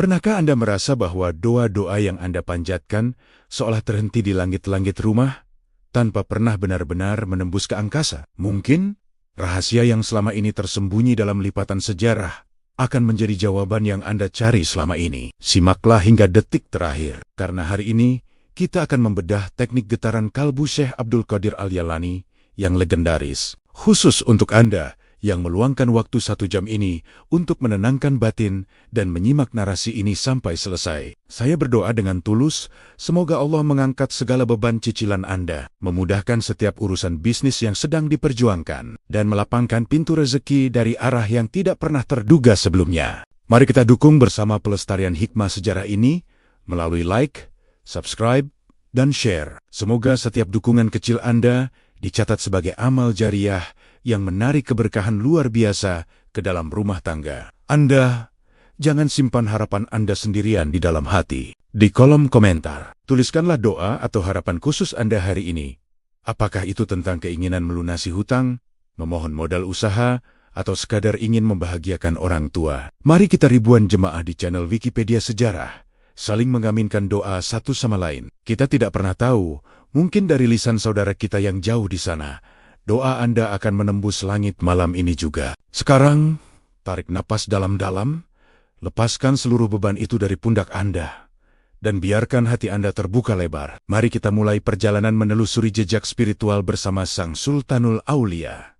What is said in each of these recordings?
Pernahkah Anda merasa bahwa doa-doa yang Anda panjatkan seolah terhenti di langit-langit rumah, tanpa pernah benar-benar menembus ke angkasa? Mungkin rahasia yang selama ini tersembunyi dalam lipatan sejarah akan menjadi jawaban yang Anda cari selama ini. Simaklah hingga detik terakhir, karena hari ini kita akan membedah teknik getaran kalbu Syekh Abdul Qadir Al-Jailani yang legendaris. Khusus untuk Anda yang meluangkan waktu 1 jam ini untuk menenangkan batin dan menyimak narasi ini sampai selesai. Saya berdoa dengan tulus, semoga Allah mengangkat segala beban cicilan Anda, memudahkan setiap urusan bisnis yang sedang diperjuangkan, dan melapangkan pintu rezeki dari arah yang tidak pernah terduga sebelumnya. Mari kita dukung bersama pelestarian hikmah sejarah ini melalui like, subscribe, dan share. Semoga setiap dukungan kecil Anda dicatat sebagai amal jariah yang menarik keberkahan luar biasa ke dalam rumah tangga. Anda, jangan simpan harapan Anda sendirian di dalam hati. Di kolom komentar, tuliskanlah doa atau harapan khusus Anda hari ini. Apakah itu tentang keinginan melunasi hutang, memohon modal usaha, atau sekadar ingin membahagiakan orang tua? Mari kita ribuan jemaah di channel Wikipedia Sejarah saling mengaminkan doa satu sama lain. Kita tidak pernah tahu, mungkin dari lisan saudara kita yang jauh di sana, doa Anda akan menembus langit malam ini juga. Sekarang, tarik napas dalam-dalam, lepaskan seluruh beban itu dari pundak Anda, dan biarkan hati Anda terbuka lebar. Mari kita mulai perjalanan menelusuri jejak spiritual bersama Sang Sultanul Aulia.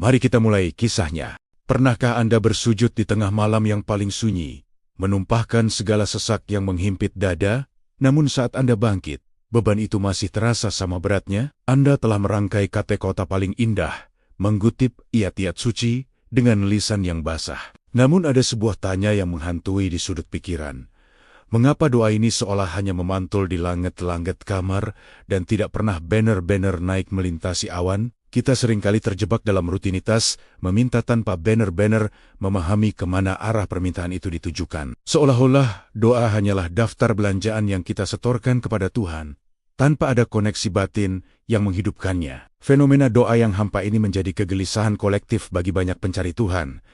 Mari kita mulai kisahnya. Pernahkah Anda bersujud di tengah malam yang paling sunyi, menumpahkan segala sesak yang menghimpit dada, namun saat Anda bangkit, beban itu masih terasa sama beratnya? Anda telah merangkai kata-kata paling indah, menggutip iyat-iyat suci dengan lisan yang basah. Namun ada sebuah tanya yang menghantui di sudut pikiran. Mengapa doa ini seolah hanya memantul di langit-langit kamar dan tidak pernah banner-banner naik melintasi awan? Kita seringkali terjebak dalam rutinitas, meminta tanpa banner-banner, memahami kemana arah permintaan itu ditujukan. Seolah-olah doa hanyalah daftar belanjaan yang kita setorkan kepada Tuhan, tanpa ada koneksi batin yang menghidupkannya. Fenomena doa yang hampa ini menjadi kegelisahan kolektif bagi banyak pencari Tuhan,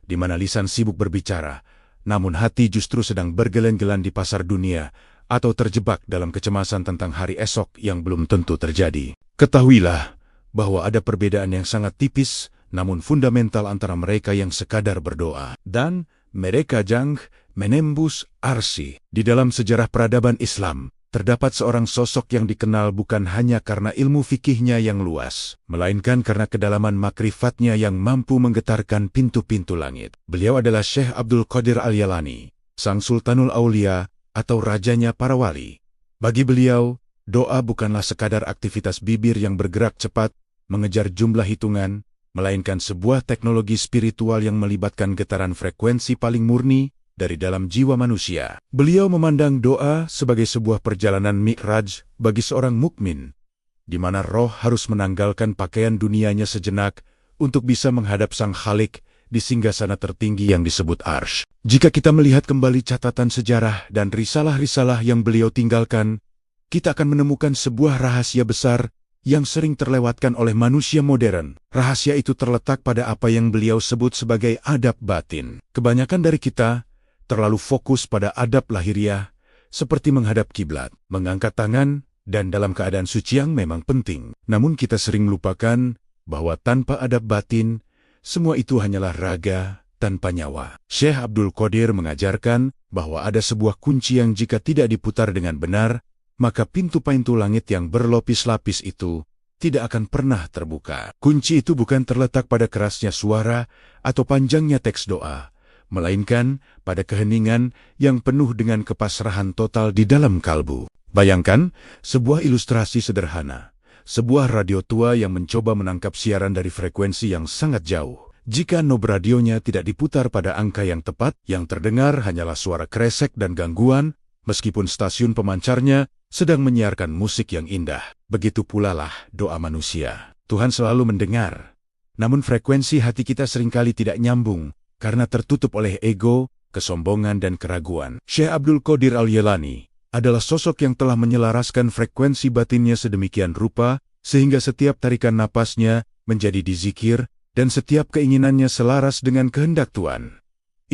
di mana lisan sibuk berbicara, namun hati justru sedang bergelan-gelan di pasar dunia, atau terjebak dalam kecemasan tentang hari esok yang belum tentu terjadi. Ketahuilah bahwa ada perbedaan yang sangat tipis, namun fundamental antara mereka yang sekadar berdoa dan mereka yang menembus arsi. Di dalam sejarah peradaban Islam, terdapat seorang sosok yang dikenal bukan hanya karena ilmu fikihnya yang luas, melainkan karena kedalaman makrifatnya yang mampu menggetarkan pintu-pintu langit. Beliau adalah Syekh Abdul Qadir Al-Jailani, Sang Sultanul Aulia atau rajanya para wali. Bagi beliau, doa bukanlah sekadar aktivitas bibir yang bergerak cepat, mengejar jumlah hitungan, melainkan sebuah teknologi spiritual yang melibatkan getaran frekuensi paling murni dari dalam jiwa manusia. Beliau memandang doa sebagai sebuah perjalanan mi'raj bagi seorang mukmin, di mana roh harus menanggalkan pakaian dunianya sejenak untuk bisa menghadap Sang Khalik di singgasana tertinggi yang disebut Arsy. Jika kita melihat kembali catatan sejarah dan risalah-risalah yang beliau tinggalkan, kita akan menemukan sebuah rahasia besar yang sering terlewatkan oleh manusia modern. Rahasia itu terletak pada apa yang beliau sebut sebagai adab batin. Kebanyakan dari kita terlalu fokus pada adab lahiriah, seperti menghadap kiblat, mengangkat tangan, dan dalam keadaan suci yang memang penting. Namun kita sering lupakan bahwa tanpa adab batin, semua itu hanyalah raga tanpa nyawa. Syekh Abdul Qadir mengajarkan bahwa ada sebuah kunci yang jika tidak diputar dengan benar, maka pintu-pintu langit yang berlapis-lapis itu tidak akan pernah terbuka. Kunci itu bukan terletak pada kerasnya suara atau panjangnya teks doa, melainkan pada keheningan yang penuh dengan kepasrahan total di dalam kalbu. Bayangkan sebuah ilustrasi sederhana, sebuah radio tua yang mencoba menangkap siaran dari frekuensi yang sangat jauh. Jika knob radionya tidak diputar pada angka yang tepat, yang terdengar hanyalah suara kresek dan gangguan, meskipun stasiun pemancarnya sedang menyiarkan musik yang indah. Begitu pula lah doa manusia. Tuhan selalu mendengar, namun frekuensi hati kita seringkali tidak nyambung karena tertutup oleh ego, kesombongan, dan keraguan. Syekh Abdul Qadir Al-Jailani adalah sosok yang telah menyelaraskan frekuensi batinnya sedemikian rupa, sehingga setiap tarikan napasnya menjadi dizikir, dan setiap keinginannya selaras dengan kehendak Tuhan.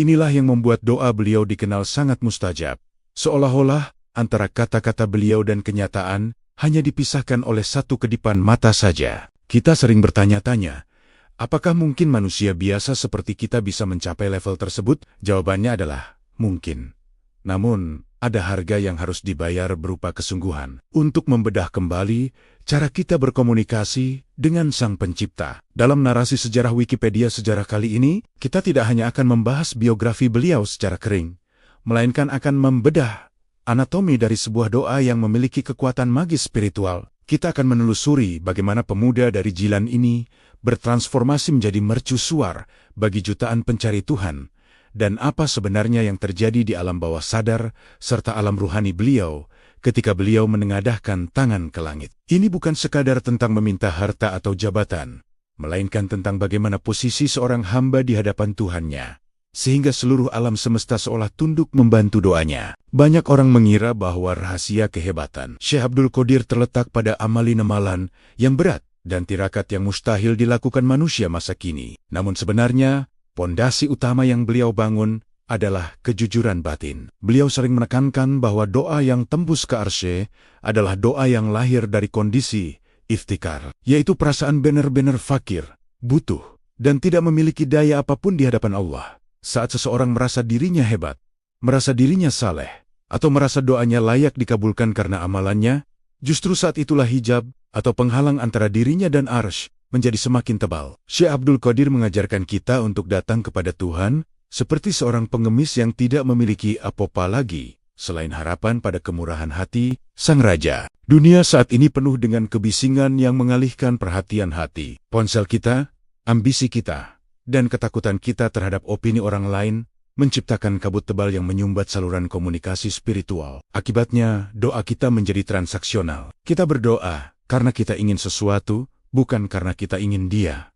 Inilah yang membuat doa beliau dikenal sangat mustajab. Seolah-olah antara kata-kata beliau dan kenyataan hanya dipisahkan oleh satu kedipan mata saja. Kita sering bertanya-tanya, apakah mungkin manusia biasa seperti kita bisa mencapai level tersebut? Jawabannya adalah mungkin. Namun, ada harga yang harus dibayar berupa kesungguhan untuk membedah kembali cara kita berkomunikasi dengan Sang Pencipta. Dalam narasi sejarah Wikipedia sejarah kali ini, kita tidak hanya akan membahas biografi beliau secara kering, melainkan akan membedah anatomi dari sebuah doa yang memiliki kekuatan magis spiritual. Kita akan menelusuri bagaimana pemuda dari Jilan ini bertransformasi menjadi mercusuar bagi jutaan pencari Tuhan, dan apa sebenarnya yang terjadi di alam bawah sadar serta alam ruhani beliau ketika beliau menengadahkan tangan ke langit. Ini bukan sekadar tentang meminta harta atau jabatan, melainkan tentang bagaimana posisi seorang hamba di hadapan Tuhannya, sehingga seluruh alam semesta seolah tunduk membantu doanya. Banyak orang mengira bahwa rahasia kehebatan Syekh Abdul Qadir terletak pada amalan yang berat dan tirakat yang mustahil dilakukan manusia masa kini. Namun sebenarnya, pondasi utama yang beliau bangun adalah kejujuran batin. Beliau sering menekankan bahwa doa yang tembus ke arsy adalah doa yang lahir dari kondisi iftikar, yaitu perasaan benar-benar fakir, butuh, dan tidak memiliki daya apapun di hadapan Allah. Saat seseorang merasa dirinya hebat, merasa dirinya saleh, atau merasa doanya layak dikabulkan karena amalannya, justru saat itulah hijab atau penghalang antara dirinya dan arsy menjadi semakin tebal. Syekh Abdul Qadir mengajarkan kita untuk datang kepada Tuhan seperti seorang pengemis yang tidak memiliki apa-apa lagi selain harapan pada kemurahan hati Sang Raja. Dunia saat ini penuh dengan kebisingan yang mengalihkan perhatian hati. Ponsel kita, ambisi kita, dan ketakutan kita terhadap opini orang lain menciptakan kabut tebal yang menyumbat saluran komunikasi spiritual. Akibatnya, doa kita menjadi transaksional. Kita berdoa karena kita ingin sesuatu, bukan karena kita ingin dia.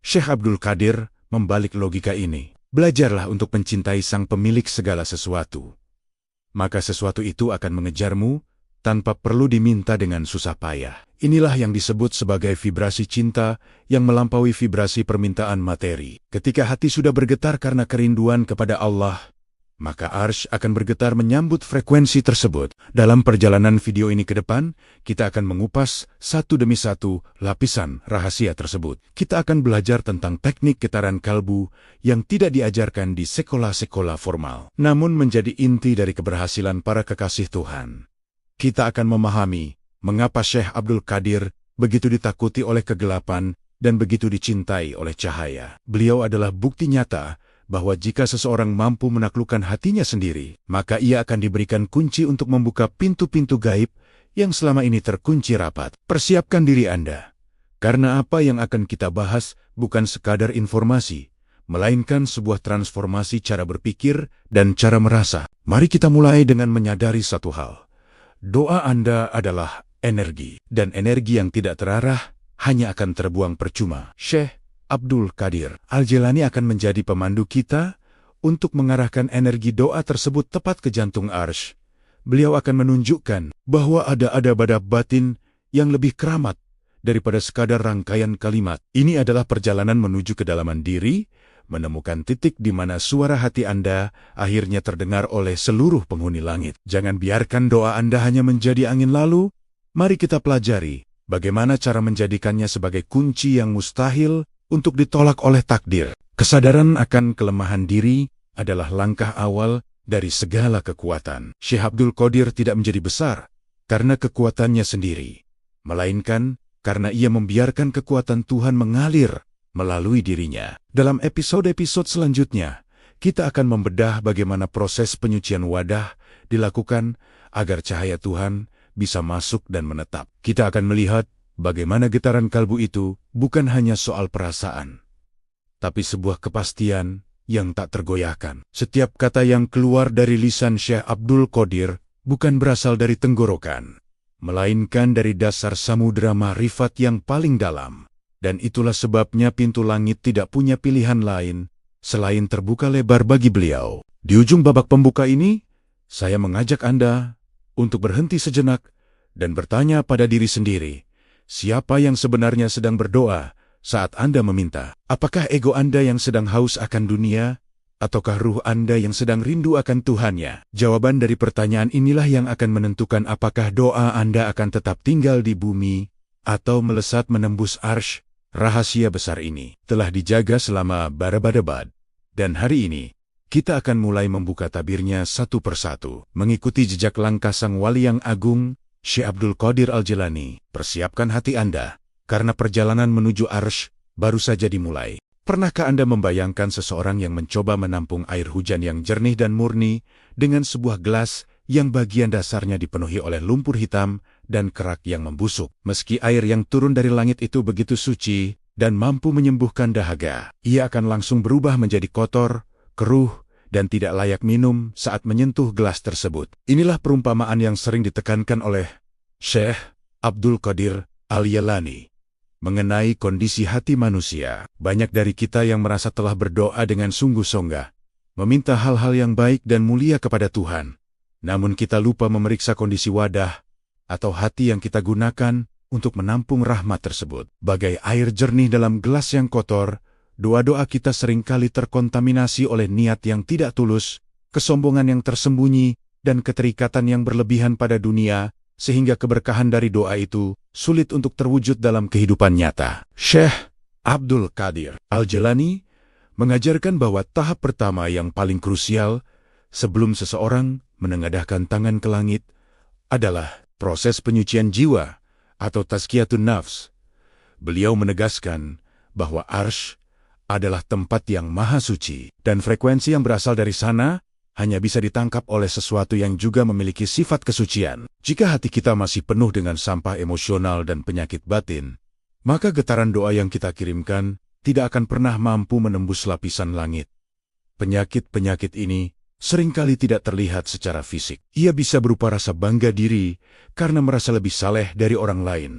Syekh Abdul Qadir membalik logika ini. Belajarlah untuk mencintai Sang Pemilik segala sesuatu. Maka sesuatu itu akan mengejarmu tanpa perlu diminta dengan susah payah. Inilah yang disebut sebagai vibrasi cinta yang melampaui vibrasi permintaan materi. Ketika hati sudah bergetar karena kerinduan kepada Allah, maka arsy akan bergetar menyambut frekuensi tersebut. Dalam perjalanan video ini ke depan, kita akan mengupas satu demi satu lapisan rahasia tersebut. Kita akan belajar tentang teknik getaran kalbu yang tidak diajarkan di sekolah-sekolah formal, namun menjadi inti dari keberhasilan para kekasih Tuhan. Kita akan memahami mengapa Syekh Abdul Qadir begitu ditakuti oleh kegelapan dan begitu dicintai oleh cahaya. Beliau adalah bukti nyata bahwa jika seseorang mampu menaklukkan hatinya sendiri, maka ia akan diberikan kunci untuk membuka pintu-pintu gaib yang selama ini terkunci rapat. Persiapkan diri Anda, karena apa yang akan kita bahas bukan sekadar informasi, melainkan sebuah transformasi cara berpikir dan cara merasa. Mari kita mulai dengan menyadari satu hal. Doa Anda adalah energi, dan energi yang tidak terarah hanya akan terbuang percuma. Syekh Abdul Qadir Al-Jilani akan menjadi pemandu kita untuk mengarahkan energi doa tersebut tepat ke jantung arsy. Beliau akan menunjukkan bahwa ada adab-adab batin yang lebih keramat daripada sekadar rangkaian kalimat. Ini adalah perjalanan menuju kedalaman diri, menemukan titik di mana suara hati Anda akhirnya terdengar oleh seluruh penghuni langit. Jangan biarkan doa Anda hanya menjadi angin lalu. Mari kita pelajari bagaimana cara menjadikannya sebagai kunci yang mustahil untuk ditolak oleh takdir. Kesadaran akan kelemahan diri adalah langkah awal dari segala kekuatan. Syekh Abdul Qadir tidak menjadi besar karena kekuatannya sendiri, melainkan karena ia membiarkan kekuatan Tuhan mengalir melalui dirinya. Dalam episode-episode selanjutnya, kita akan membedah bagaimana proses penyucian wadah dilakukan agar cahaya Tuhan bisa masuk dan menetap. Kita akan melihat bagaimana getaran kalbu itu bukan hanya soal perasaan, tapi sebuah kepastian yang tak tergoyahkan. Setiap kata yang keluar dari lisan Syekh Abdul Qadir bukan berasal dari tenggorokan, melainkan dari dasar samudera ma'rifat yang paling dalam. Dan itulah sebabnya pintu langit tidak punya pilihan lain selain terbuka lebar bagi beliau. Di ujung babak pembuka ini, saya mengajak Anda untuk berhenti sejenak dan bertanya pada diri sendiri, siapa yang sebenarnya sedang berdoa saat Anda meminta? Apakah ego Anda yang sedang haus akan dunia, ataukah ruh Anda yang sedang rindu akan Tuhannya? Jawaban dari pertanyaan inilah yang akan menentukan apakah doa Anda akan tetap tinggal di bumi atau melesat menembus arsy. Rahasia besar ini telah dijaga selama berabad-abad, dan hari ini kita akan mulai membuka tabirnya satu persatu. Mengikuti jejak langkah sang wali yang agung, Syekh Abdul Qadir Al-Jilani. Persiapkan hati Anda, karena perjalanan menuju arsy baru saja dimulai. Pernahkah Anda membayangkan seseorang yang mencoba menampung air hujan yang jernih dan murni dengan sebuah gelas yang bagian dasarnya dipenuhi oleh lumpur hitam dan kerak yang membusuk? Meski air yang turun dari langit itu begitu suci dan mampu menyembuhkan dahaga, ia akan langsung berubah menjadi kotor, keruh, dan tidak layak minum saat menyentuh gelas tersebut. Inilah perumpamaan yang sering ditekankan oleh Syekh Abdul Qadir Al-Jilani mengenai kondisi hati manusia. Banyak dari kita yang merasa telah berdoa dengan sungguh-sungguh, meminta hal-hal yang baik dan mulia kepada Tuhan. Namun kita lupa memeriksa kondisi wadah atau hati yang kita gunakan untuk menampung rahmat tersebut. Bagai air jernih dalam gelas yang kotor, doa-doa kita seringkali terkontaminasi oleh niat yang tidak tulus, kesombongan yang tersembunyi, dan keterikatan yang berlebihan pada dunia, sehingga keberkahan dari doa itu sulit untuk terwujud dalam kehidupan nyata. Syekh Abdul Qadir Al-Jilani mengajarkan bahwa tahap pertama yang paling krusial sebelum seseorang menengadahkan tangan ke langit adalah proses penyucian jiwa atau tazkiyatun nafs. Beliau menegaskan bahwa arsy adalah tempat yang maha suci, dan frekuensi yang berasal dari sana hanya bisa ditangkap oleh sesuatu yang juga memiliki sifat kesucian. Jika hati kita masih penuh dengan sampah emosional dan penyakit batin, maka getaran doa yang kita kirimkan tidak akan pernah mampu menembus lapisan langit. Penyakit-penyakit ini seringkali tidak terlihat secara fisik. Ia bisa berupa rasa bangga diri karena merasa lebih saleh dari orang lain,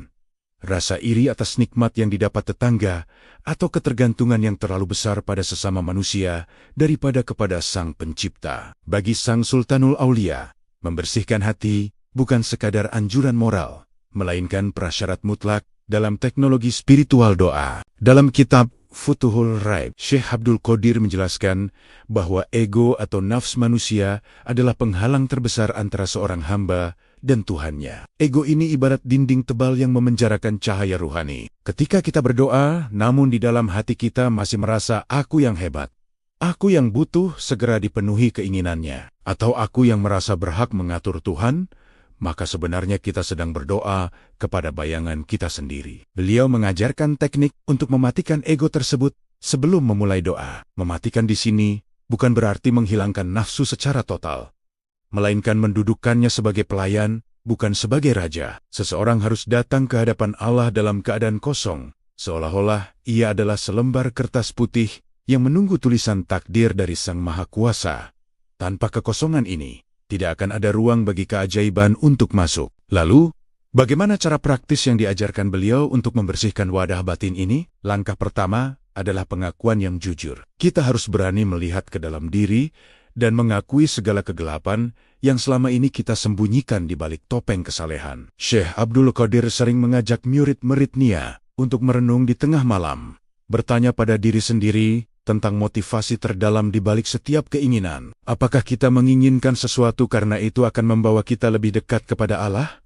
rasa iri atas nikmat yang didapat tetangga, atau ketergantungan yang terlalu besar pada sesama manusia daripada kepada Sang Pencipta. Bagi Sang Sultanul Aulia, membersihkan hati bukan sekadar anjuran moral, melainkan prasyarat mutlak dalam teknologi spiritual doa. Dalam kitab Futuhul Raib, Syekh Abdul Qadir menjelaskan bahwa ego atau nafs manusia adalah penghalang terbesar antara seorang hamba dan Tuhannya. Ego ini ibarat dinding tebal yang memenjarakan cahaya ruhani. Ketika kita berdoa, namun di dalam hati kita masih merasa aku yang hebat, aku yang butuh segera dipenuhi keinginannya, atau aku yang merasa berhak mengatur Tuhan, maka sebenarnya kita sedang berdoa kepada bayangan kita sendiri. Beliau mengajarkan teknik untuk mematikan ego tersebut sebelum memulai doa. Mematikan di sini bukan berarti menghilangkan nafsu secara total, melainkan mendudukkannya sebagai pelayan, bukan sebagai raja. Seseorang harus datang ke hadapan Allah dalam keadaan kosong, seolah-olah ia adalah selembar kertas putih yang menunggu tulisan takdir dari Sang Maha Kuasa. Tanpa kekosongan ini, tidak akan ada ruang bagi keajaiban untuk masuk. Lalu, bagaimana cara praktis yang diajarkan beliau untuk membersihkan wadah batin ini? Langkah pertama adalah pengakuan yang jujur. Kita harus berani melihat ke dalam diri dan mengakui segala kegelapan yang selama ini kita sembunyikan di balik topeng kesalehan. Syekh Abdul Qadir sering mengajak murid-muridnya untuk merenung di tengah malam, bertanya pada diri sendiri tentang motivasi terdalam di balik setiap keinginan. Apakah kita menginginkan sesuatu karena itu akan membawa kita lebih dekat kepada Allah?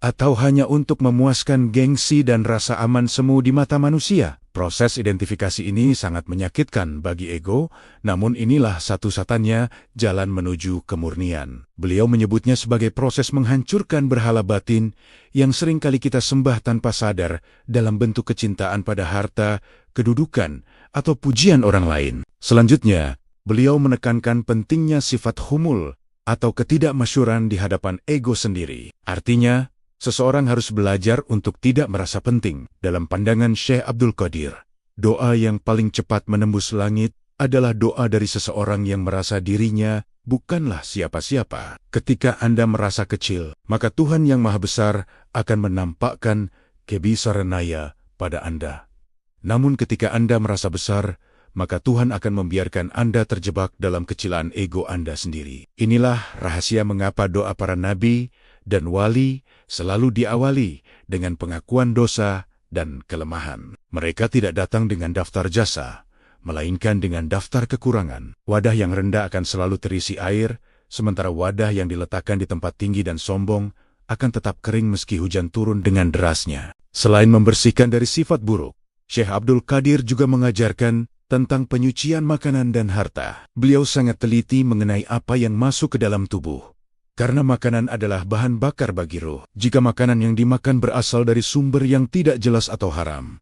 Atau hanya untuk memuaskan gengsi dan rasa aman semu di mata manusia? Proses identifikasi ini sangat menyakitkan bagi ego, namun inilah satu-satunya jalan menuju kemurnian. Beliau menyebutnya sebagai proses menghancurkan berhala batin yang seringkali kita sembah tanpa sadar dalam bentuk kecintaan pada harta, kedudukan, atau pujian orang lain. Selanjutnya, beliau menekankan pentingnya sifat humul atau ketidakmasyuran di hadapan ego sendiri. Artinya, seseorang harus belajar untuk tidak merasa penting. Dalam pandangan Syekh Abdul Qadir, doa yang paling cepat menembus langit adalah doa dari seseorang yang merasa dirinya bukanlah siapa-siapa. Ketika Anda merasa kecil, maka Tuhan yang Maha Besar akan menampakkan kebesarannya pada Anda. Namun ketika Anda merasa besar, maka Tuhan akan membiarkan Anda terjebak dalam kecilaan ego Anda sendiri. Inilah rahasia mengapa doa para nabi dan wali selalu diawali dengan pengakuan dosa dan kelemahan. Mereka tidak datang dengan daftar jasa, melainkan dengan daftar kekurangan. Wadah yang rendah akan selalu terisi air, sementara wadah yang diletakkan di tempat tinggi dan sombong akan tetap kering meski hujan turun dengan derasnya. Selain membersihkan dari sifat buruk, Syekh Abdul Qadir juga mengajarkan tentang penyucian makanan dan harta. Beliau sangat teliti mengenai apa yang masuk ke dalam tubuh. Karena makanan adalah bahan bakar bagi roh. Jika makanan yang dimakan berasal dari sumber yang tidak jelas atau haram,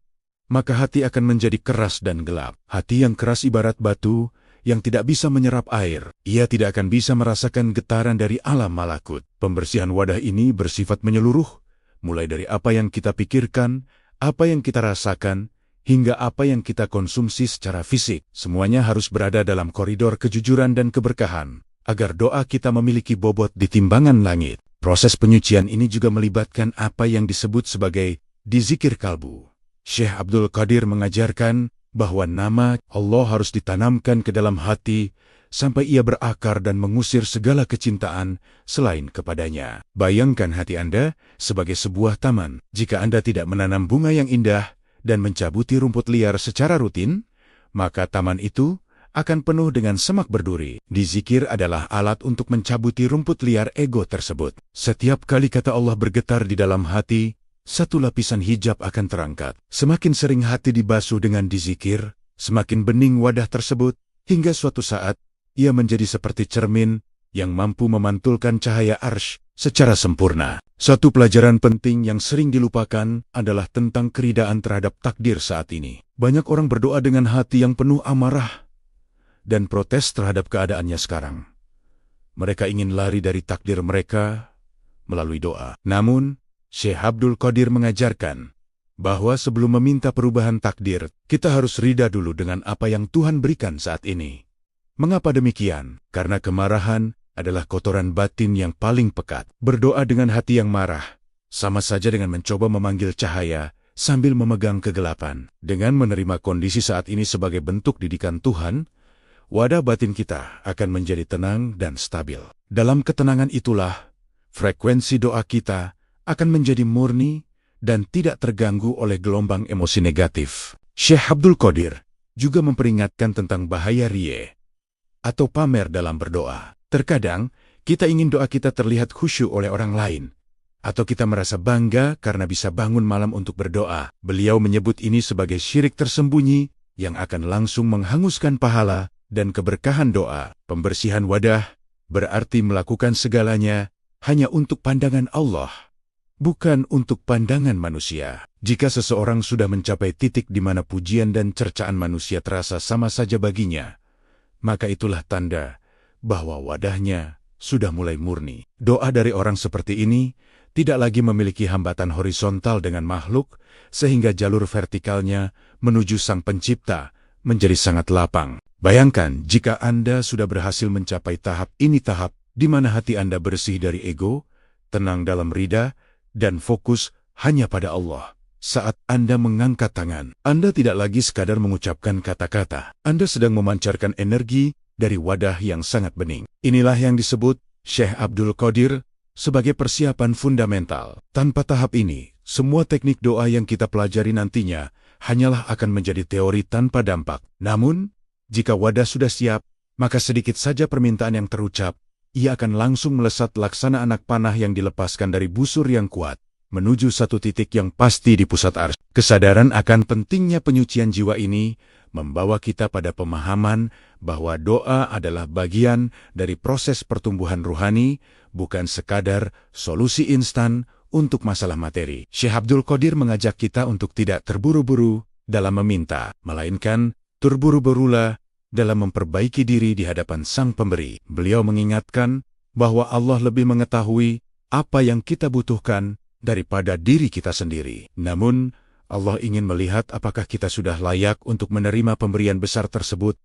maka hati akan menjadi keras dan gelap. Hati yang keras ibarat batu yang tidak bisa menyerap air. Ia tidak akan bisa merasakan getaran dari alam malakut. Pembersihan wadah ini bersifat menyeluruh, mulai dari apa yang kita pikirkan, apa yang kita rasakan, hingga apa yang kita konsumsi secara fisik. Semuanya harus berada dalam koridor kejujuran dan keberkahan, agar doa kita memiliki bobot di timbangan langit. Proses penyucian ini juga melibatkan apa yang disebut sebagai dzikir kalbu. Syekh Abdul Qadir mengajarkan bahwa nama Allah harus ditanamkan ke dalam hati sampai ia berakar dan mengusir segala kecintaan selain kepadanya. Bayangkan hati Anda sebagai sebuah taman. Jika Anda tidak menanam bunga yang indah dan mencabuti rumput liar secara rutin, maka taman itu akan penuh dengan semak berduri. Dzikir adalah alat untuk mencabuti rumput liar ego tersebut. Setiap kali kata Allah bergetar di dalam hati, satu lapisan hijab akan terangkat. Semakin sering hati dibasuh dengan dzikir, semakin bening wadah tersebut, hingga suatu saat, ia menjadi seperti cermin yang mampu memantulkan cahaya arsy secara sempurna. Suatu pelajaran penting yang sering dilupakan adalah tentang keridaan terhadap takdir saat ini. Banyak orang berdoa dengan hati yang penuh amarah dan protes terhadap keadaannya sekarang. Mereka ingin lari dari takdir mereka melalui doa. Namun, Syekh Abdul Qadir mengajarkan bahwa sebelum meminta perubahan takdir, kita harus rida dulu dengan apa yang Tuhan berikan saat ini. Mengapa demikian? Karena kemarahan adalah kotoran batin yang paling pekat. Berdoa dengan hati yang marah sama saja dengan mencoba memanggil cahaya sambil memegang kegelapan. Dengan menerima kondisi saat ini sebagai bentuk didikan Tuhan, wadah batin kita akan menjadi tenang dan stabil. Dalam ketenangan itulah, frekuensi doa kita akan menjadi murni dan tidak terganggu oleh gelombang emosi negatif. Syekh Abdul Qadir juga memperingatkan tentang bahaya riya atau pamer dalam berdoa. Terkadang, kita ingin doa kita terlihat khusyuk oleh orang lain, atau kita merasa bangga karena bisa bangun malam untuk berdoa. Beliau menyebut ini sebagai syirik tersembunyi yang akan langsung menghanguskan pahala dan keberkahan doa. Pembersihan wadah berarti melakukan segalanya hanya untuk pandangan Allah, bukan untuk pandangan manusia. Jika seseorang sudah mencapai titik di mana pujian dan cercaan manusia terasa sama saja baginya, maka itulah tanda bahwa wadahnya sudah mulai murni. Doa dari orang seperti ini tidak lagi memiliki hambatan horizontal dengan makhluk, sehingga jalur vertikalnya menuju Sang Pencipta menjadi sangat lapang. Bayangkan jika Anda sudah berhasil mencapai tahap ini, tahap di mana hati Anda bersih dari ego, tenang dalam rida, dan fokus hanya pada Allah. Saat Anda mengangkat tangan, Anda tidak lagi sekadar mengucapkan kata-kata. Anda sedang memancarkan energi dari wadah yang sangat bening. Inilah yang disebut Syekh Abdul Qadir sebagai persiapan fundamental. Tanpa tahap ini, semua teknik doa yang kita pelajari nantinya hanyalah akan menjadi teori tanpa dampak. Namun, jika wadah sudah siap, maka sedikit saja permintaan yang terucap, ia akan langsung melesat laksana anak panah yang dilepaskan dari busur yang kuat, menuju satu titik yang pasti di pusat arsy. Kesadaran akan pentingnya penyucian jiwa ini membawa kita pada pemahaman bahwa doa adalah bagian dari proses pertumbuhan ruhani, bukan sekadar solusi instan untuk masalah materi. Syekh Abdul Qadir mengajak kita untuk tidak terburu-buru dalam meminta, melainkan terburu-burulah dalam memperbaiki diri di hadapan Sang Pemberi. Beliau mengingatkan bahwa Allah lebih mengetahui apa yang kita butuhkan daripada diri kita sendiri. Namun, Allah ingin melihat apakah kita sudah layak untuk menerima pemberian besar tersebut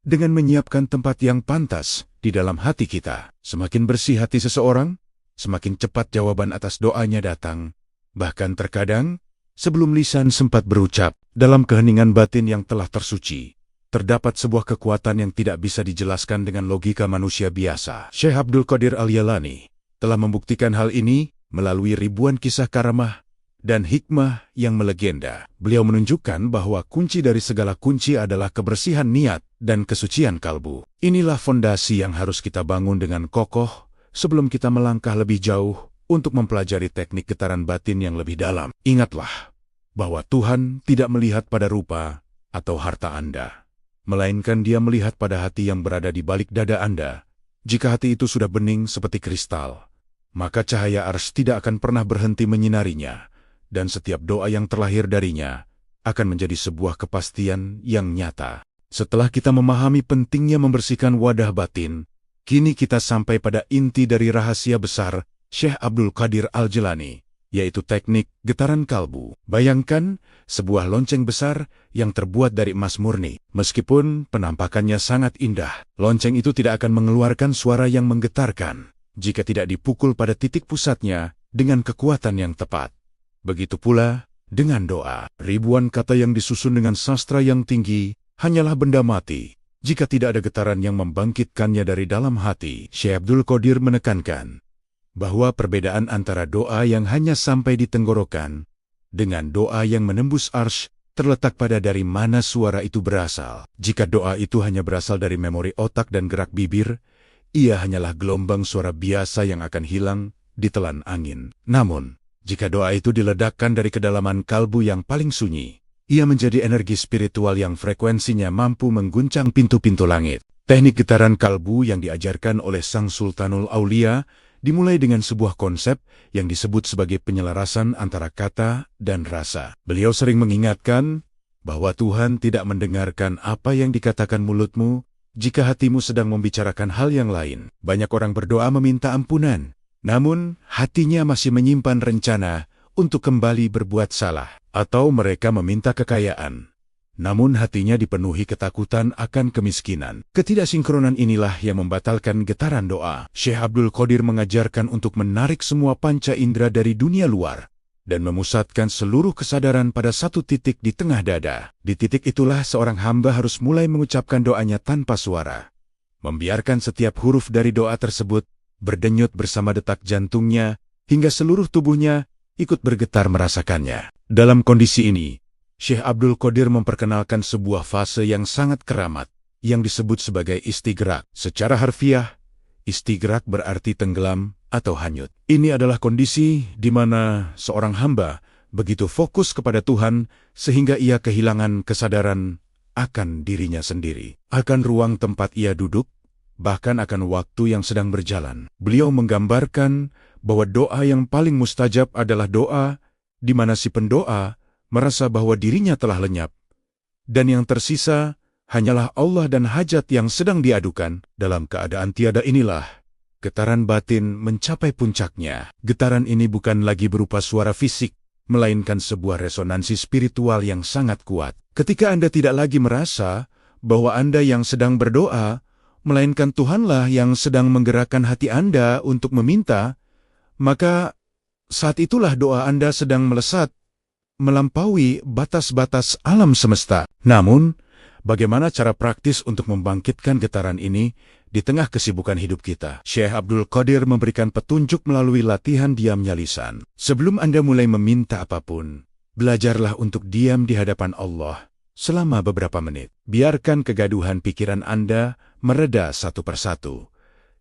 dengan menyiapkan tempat yang pantas di dalam hati kita. Semakin bersih hati seseorang, semakin cepat jawaban atas doanya datang. Bahkan terkadang, sebelum lisan sempat berucap, dalam keheningan batin yang telah tersuci, terdapat sebuah kekuatan yang tidak bisa dijelaskan dengan logika manusia biasa. Syekh Abdul Qadir Al-Jailani telah membuktikan hal ini melalui ribuan kisah karamah dan hikmah yang melegenda. Beliau menunjukkan bahwa kunci dari segala kunci adalah kebersihan niat dan kesucian kalbu. Inilah fondasi yang harus kita bangun dengan kokoh sebelum kita melangkah lebih jauh untuk mempelajari teknik getaran batin yang lebih dalam. Ingatlah bahwa Tuhan tidak melihat pada rupa atau harta Anda, melainkan Dia melihat pada hati yang berada di balik dada Anda. Jika hati itu sudah bening seperti kristal, maka cahaya Arsy tidak akan pernah berhenti menyinarinya, dan setiap doa yang terlahir darinya akan menjadi sebuah kepastian yang nyata. Setelah kita memahami pentingnya membersihkan wadah batin, kini kita sampai pada inti dari rahasia besar Syekh Abdul Qadir Al-Jilani, yaitu teknik getaran kalbu. Bayangkan sebuah lonceng besar yang terbuat dari emas murni. Meskipun penampakannya sangat indah, lonceng itu tidak akan mengeluarkan suara yang menggetarkan jika tidak dipukul pada titik pusatnya dengan kekuatan yang tepat. Begitu pula dengan doa. Ribuan kata yang disusun dengan sastra yang tinggi hanyalah benda mati jika tidak ada getaran yang membangkitkannya dari dalam hati. Syekh Abdul Qadir menekankan bahwa perbedaan antara doa yang hanya sampai di tenggorokan dengan doa yang menembus arsy terletak pada dari mana suara itu berasal. Jika doa itu hanya berasal dari memori otak dan gerak bibir, ia hanyalah gelombang suara biasa yang akan hilang ditelan angin. Namun, jika doa itu diledakkan dari kedalaman kalbu yang paling sunyi, ia menjadi energi spiritual yang frekuensinya mampu mengguncang pintu-pintu langit. Teknik getaran kalbu yang diajarkan oleh Sang Sultanul Aulia dimulai dengan sebuah konsep yang disebut sebagai penyelarasan antara kata dan rasa. Beliau sering mengingatkan bahwa Tuhan tidak mendengarkan apa yang dikatakan mulutmu jika hatimu sedang membicarakan hal yang lain. Banyak orang berdoa meminta ampunan, namun hatinya masih menyimpan rencana untuk kembali berbuat salah. Atau mereka meminta kekayaan, namun hatinya dipenuhi ketakutan akan kemiskinan. Ketidaksinkronan inilah yang membatalkan getaran doa. Syekh Abdul Qadir mengajarkan untuk menarik semua panca indera dari dunia luar dan memusatkan seluruh kesadaran pada satu titik di tengah dada. Di titik itulah seorang hamba harus mulai mengucapkan doanya tanpa suara, membiarkan setiap huruf dari doa tersebut berdenyut bersama detak jantungnya hingga seluruh tubuhnya ikut bergetar merasakannya. Dalam kondisi ini, Syekh Abdul Qadir memperkenalkan sebuah fase yang sangat keramat yang disebut sebagai istighraq. Secara harfiah, istighraq berarti tenggelam atau hanyut. Ini adalah kondisi di mana seorang hamba begitu fokus kepada Tuhan sehingga ia kehilangan kesadaran akan dirinya sendiri, akan ruang tempat ia duduk, bahkan akan waktu yang sedang berjalan. Beliau menggambarkan bahwa doa yang paling mustajab adalah doa di mana si pendoa merasa bahwa dirinya telah lenyap, dan yang tersisa hanyalah Allah dan hajat yang sedang diadukan. Dalam keadaan tiada inilah getaran batin mencapai puncaknya. Getaran ini bukan lagi berupa suara fisik, melainkan sebuah resonansi spiritual yang sangat kuat. Ketika Anda tidak lagi merasa bahwa Anda yang sedang berdoa, melainkan Tuhanlah yang sedang menggerakkan hati Anda untuk meminta, maka saat itulah doa Anda sedang melesat melampaui batas-batas alam semesta. Namun, bagaimana cara praktis untuk membangkitkan getaran ini di tengah kesibukan hidup kita? Syekh Abdul Qadir memberikan petunjuk melalui latihan diamnya lisan. Sebelum Anda mulai meminta apapun, belajarlah untuk diam di hadapan Allah selama beberapa menit. Biarkan kegaduhan pikiran Anda mereda satu persatu.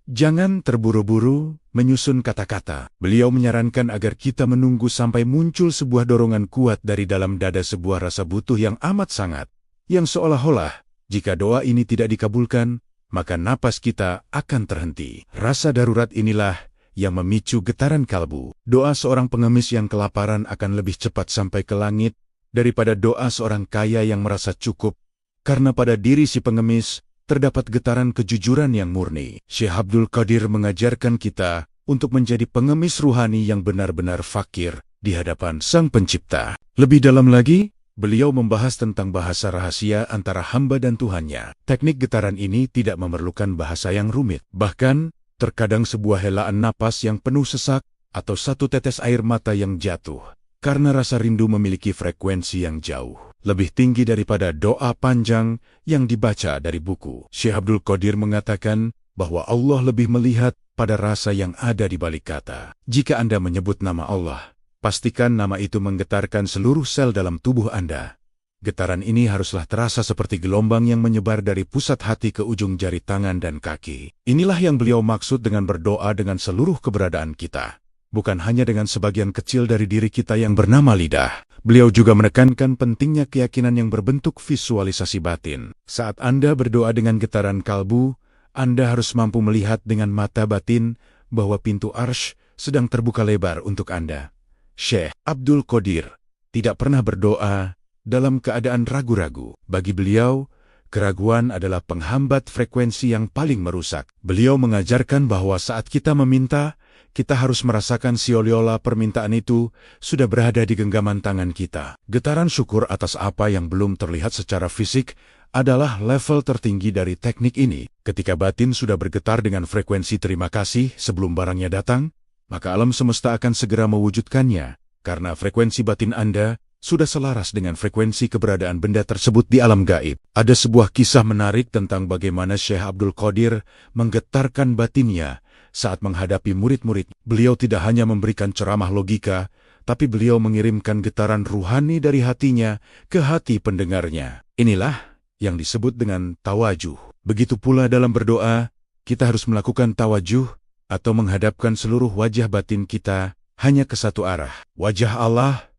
Jangan terburu-buru menyusun kata-kata. Beliau menyarankan agar kita menunggu sampai muncul sebuah dorongan kuat dari dalam dada, sebuah rasa butuh yang amat sangat, yang seolah-olah jika doa ini tidak dikabulkan, maka napas kita akan terhenti. Rasa darurat inilah yang memicu getaran kalbu. Doa seorang pengemis yang kelaparan akan lebih cepat sampai ke langit daripada doa seorang kaya yang merasa cukup, karena pada diri si pengemis terdapat getaran kejujuran yang murni. Syekh Abdul Qadir mengajarkan kita untuk menjadi pengemis ruhani yang benar-benar fakir di hadapan Sang Pencipta. Lebih dalam lagi, beliau membahas tentang bahasa rahasia antara hamba dan Tuhannya. Teknik getaran ini tidak memerlukan bahasa yang rumit. Bahkan, terkadang sebuah helaan napas yang penuh sesak atau satu tetes air mata yang jatuh karena rasa rindu memiliki frekuensi yang jauh lebih tinggi daripada doa panjang yang dibaca dari buku. Syekh Abdul Qadir mengatakan bahwa Allah lebih melihat pada rasa yang ada di balik kata. Jika Anda menyebut nama Allah, pastikan nama itu menggetarkan seluruh sel dalam tubuh Anda. Getaran ini haruslah terasa seperti gelombang yang menyebar dari pusat hati ke ujung jari tangan dan kaki. Inilah yang beliau maksud dengan berdoa dengan seluruh keberadaan kita. Bukan hanya dengan sebagian kecil dari diri kita yang bernama lidah. Beliau juga menekankan pentingnya keyakinan yang berbentuk visualisasi batin. Saat Anda berdoa dengan getaran kalbu, Anda harus mampu melihat dengan mata batin bahwa pintu arsy sedang terbuka lebar untuk Anda. Syekh Abdul Qadir tidak pernah berdoa dalam keadaan ragu-ragu. Bagi beliau, keraguan adalah penghambat frekuensi yang paling merusak. Beliau mengajarkan bahwa saat kita meminta, kita harus merasakan seolah-olah permintaan itu sudah berada di genggaman tangan kita. Getaran syukur atas apa yang belum terlihat secara fisik adalah level tertinggi dari teknik ini. Ketika batin sudah bergetar dengan frekuensi terima kasih sebelum barangnya datang, maka alam semesta akan segera mewujudkannya, karena frekuensi batin Anda sudah selaras dengan frekuensi keberadaan benda tersebut di alam gaib. Ada sebuah kisah menarik tentang bagaimana Syekh Abdul Qadir menggetarkan batinnya saat menghadapi murid-murid. Beliau tidak hanya memberikan ceramah logika, tapi beliau mengirimkan getaran ruhani dari hatinya ke hati pendengarnya. Inilah yang disebut dengan tawajuh. Begitu pula dalam berdoa, kita harus melakukan tawajuh atau menghadapkan seluruh wajah batin kita hanya ke satu arah, wajah Allah.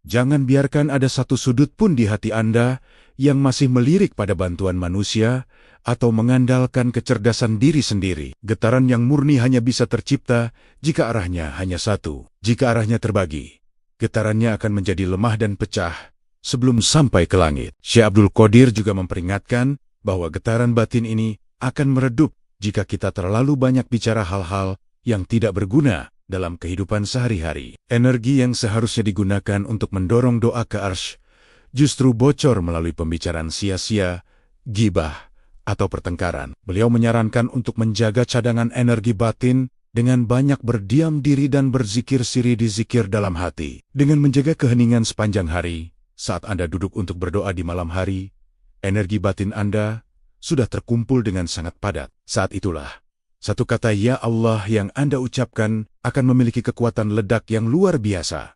Jangan biarkan ada satu sudut pun di hati Anda yang masih melirik pada bantuan manusia atau mengandalkan kecerdasan diri sendiri. Getaran yang murni hanya bisa tercipta jika arahnya hanya satu. Jika arahnya terbagi, getarannya akan menjadi lemah dan pecah sebelum sampai ke langit. Syekh Abdul Qadir juga memperingatkan bahwa getaran batin ini akan meredup jika kita terlalu banyak bicara hal-hal yang tidak berguna dalam kehidupan sehari-hari. Energi yang seharusnya digunakan untuk mendorong doa ke arsy justru bocor melalui pembicaraan sia-sia, ghibah, atau pertengkaran. Beliau menyarankan untuk menjaga cadangan energi batin dengan banyak berdiam diri dan berzikir siri di zikir dalam hati. Dengan menjaga keheningan sepanjang hari, saat Anda duduk untuk berdoa di malam hari, energi batin Anda sudah terkumpul dengan sangat padat. Saat itulah, satu kata "Ya Allah" yang Anda ucapkan akan memiliki kekuatan ledak yang luar biasa,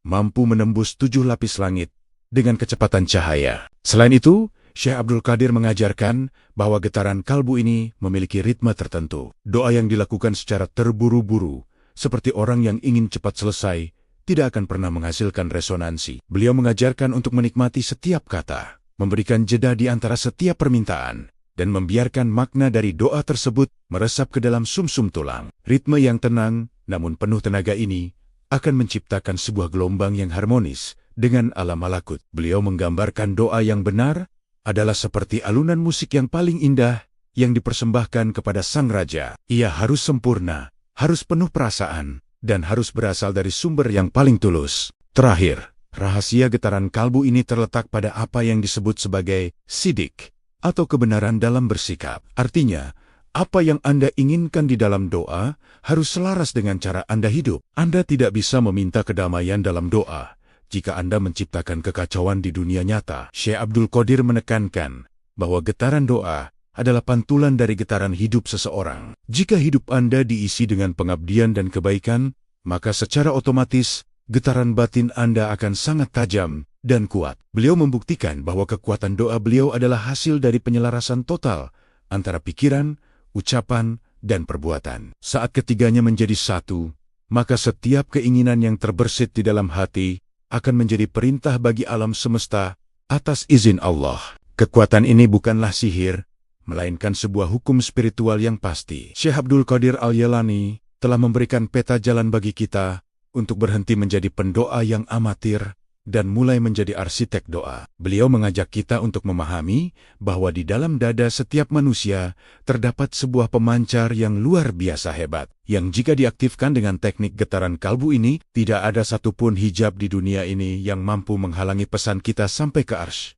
mampu menembus 7 lapis langit dengan kecepatan cahaya. Selain itu, Syekh Abdul Qadir mengajarkan bahwa getaran kalbu ini memiliki ritme tertentu. Doa yang dilakukan secara terburu-buru, seperti orang yang ingin cepat selesai, tidak akan pernah menghasilkan resonansi. Beliau mengajarkan untuk menikmati setiap kata, memberikan jeda di antara setiap permintaan, dan membiarkan makna dari doa tersebut meresap ke dalam sumsum tulang. Ritme yang tenang, namun penuh tenaga ini, akan menciptakan sebuah gelombang yang harmonis dengan alam malakut. Beliau menggambarkan doa yang benar adalah seperti alunan musik yang paling indah yang dipersembahkan kepada Sang Raja. Ia harus sempurna, harus penuh perasaan, dan harus berasal dari sumber yang paling tulus. Terakhir, rahasia getaran kalbu ini terletak pada apa yang disebut sebagai sidik, atau kebenaran dalam bersikap. Artinya, apa yang Anda inginkan di dalam doa harus selaras dengan cara Anda hidup. Anda tidak bisa meminta kedamaian dalam doa jika Anda menciptakan kekacauan di dunia nyata. Syekh Abdul Qadir menekankan bahwa getaran doa adalah pantulan dari getaran hidup seseorang. Jika hidup Anda diisi dengan pengabdian dan kebaikan, maka secara otomatis getaran batin Anda akan sangat tajam dan kuat. Beliau membuktikan bahwa kekuatan doa beliau adalah hasil dari penyelarasan total antara pikiran, ucapan, dan perbuatan. Saat ketiganya menjadi satu, maka setiap keinginan yang terbersit di dalam hati akan menjadi perintah bagi alam semesta atas izin Allah. Kekuatan ini bukanlah sihir, melainkan sebuah hukum spiritual yang pasti. Syekh Abdul Qadir Al-Jailani telah memberikan peta jalan bagi kita untuk berhenti menjadi pendoa yang amatir dan mulai menjadi arsitek doa. Beliau mengajak kita untuk memahami bahwa di dalam dada setiap manusia terdapat sebuah pemancar yang luar biasa hebat, yang jika diaktifkan dengan teknik getaran kalbu ini, tidak ada satupun hijab di dunia ini yang mampu menghalangi pesan kita sampai ke arsy.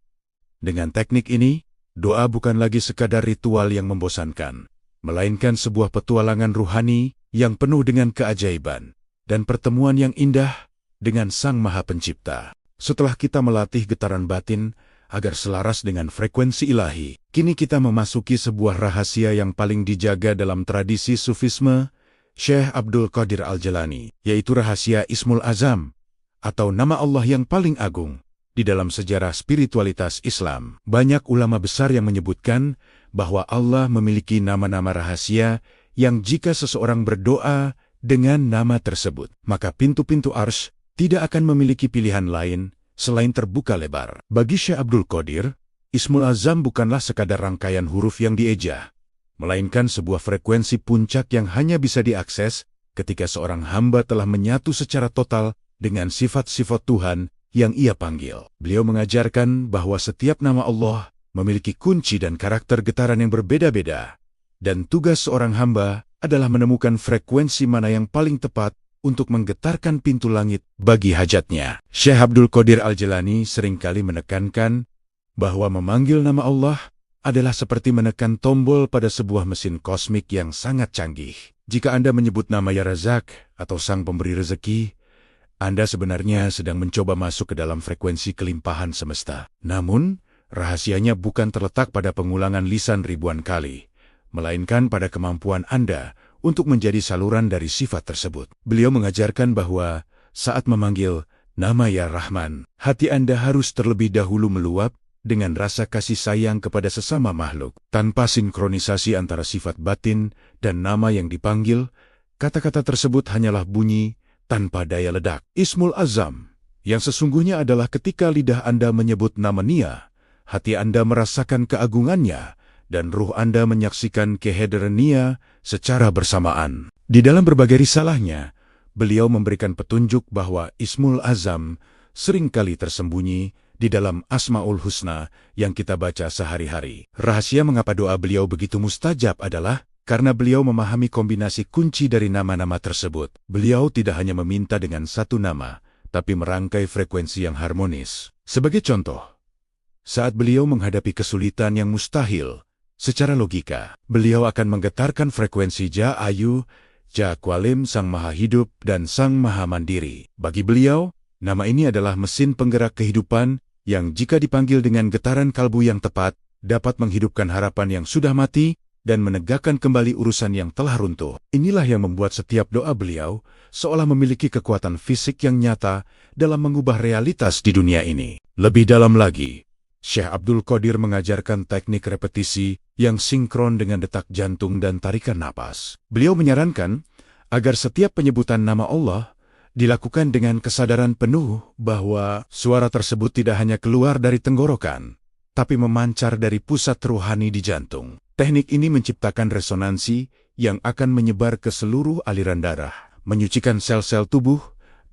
Dengan teknik ini, doa bukan lagi sekadar ritual yang membosankan, melainkan sebuah petualangan ruhani yang penuh dengan keajaiban dan pertemuan yang indah dengan Sang Maha Pencipta. Setelah kita melatih getaran batin agar selaras dengan frekuensi ilahi, kini kita memasuki sebuah rahasia yang paling dijaga dalam tradisi Sufisme, Syekh Abdul Qadir Al-Jalani, yaitu rahasia Ismul Azam, atau nama Allah yang paling agung di dalam sejarah spiritualitas Islam. Banyak ulama besar yang menyebutkan bahwa Allah memiliki nama-nama rahasia yang jika seseorang berdoa dengan nama tersebut, maka pintu-pintu arsy tidak akan memiliki pilihan lain selain terbuka lebar. Bagi Syekh Abdul Qadir, Ismul Azam bukanlah sekadar rangkaian huruf yang dieja, melainkan sebuah frekuensi puncak yang hanya bisa diakses ketika seorang hamba telah menyatu secara total dengan sifat-sifat Tuhan yang ia panggil. Beliau mengajarkan bahwa setiap nama Allah memiliki kunci dan karakter getaran yang berbeda-beda, dan tugas seorang hamba adalah menemukan frekuensi mana yang paling tepat untuk menggetarkan pintu langit bagi hajatnya. Syekh Abdul Qadir Al-Jalani seringkali menekankan bahwa memanggil nama Allah adalah seperti menekan tombol pada sebuah mesin kosmik yang sangat canggih. Jika Anda menyebut nama Ya Razak atau Sang Pemberi Rezeki, Anda sebenarnya sedang mencoba masuk ke dalam frekuensi kelimpahan semesta. Namun, rahasianya bukan terletak pada pengulangan lisan ribuan kali, melainkan pada kemampuan Anda untuk menjadi saluran dari sifat tersebut. Beliau mengajarkan bahwa saat memanggil nama Ya Rahman, hati Anda harus terlebih dahulu meluap dengan rasa kasih sayang kepada sesama makhluk. Tanpa sinkronisasi antara sifat batin dan nama yang dipanggil, kata-kata tersebut hanyalah bunyi tanpa daya ledak. Ismul Azam, yang sesungguhnya adalah ketika lidah Anda menyebut nama Nia, hati Anda merasakan keagungannya, dan ruh Anda menyaksikan kehadiran Nia secara bersamaan. Di dalam berbagai risalahnya, beliau memberikan petunjuk bahwa Ismul Azam seringkali tersembunyi di dalam Asmaul Husna yang kita baca sehari-hari. Rahasia mengapa doa beliau begitu mustajab adalah karena beliau memahami kombinasi kunci dari nama-nama tersebut. Beliau tidak hanya meminta dengan satu nama, tapi merangkai frekuensi yang harmonis. Sebagai contoh, saat beliau menghadapi kesulitan yang mustahil, secara logika, beliau akan menggetarkan frekuensi Ja Ayu, Ja Kwalim Sang Maha Hidup, dan Sang Maha Mandiri. Bagi beliau, nama ini adalah mesin penggerak kehidupan yang jika dipanggil dengan getaran kalbu yang tepat, dapat menghidupkan harapan yang sudah mati dan menegakkan kembali urusan yang telah runtuh. Inilah yang membuat setiap doa beliau seolah memiliki kekuatan fisik yang nyata dalam mengubah realitas di dunia ini. Lebih dalam lagi, Syekh Abdul Qadir mengajarkan teknik repetisi yang sinkron dengan detak jantung dan tarikan napas. Beliau menyarankan agar setiap penyebutan nama Allah dilakukan dengan kesadaran penuh bahwa suara tersebut tidak hanya keluar dari tenggorokan, tapi memancar dari pusat rohani di jantung. Teknik ini menciptakan resonansi yang akan menyebar ke seluruh aliran darah, menyucikan sel-sel tubuh,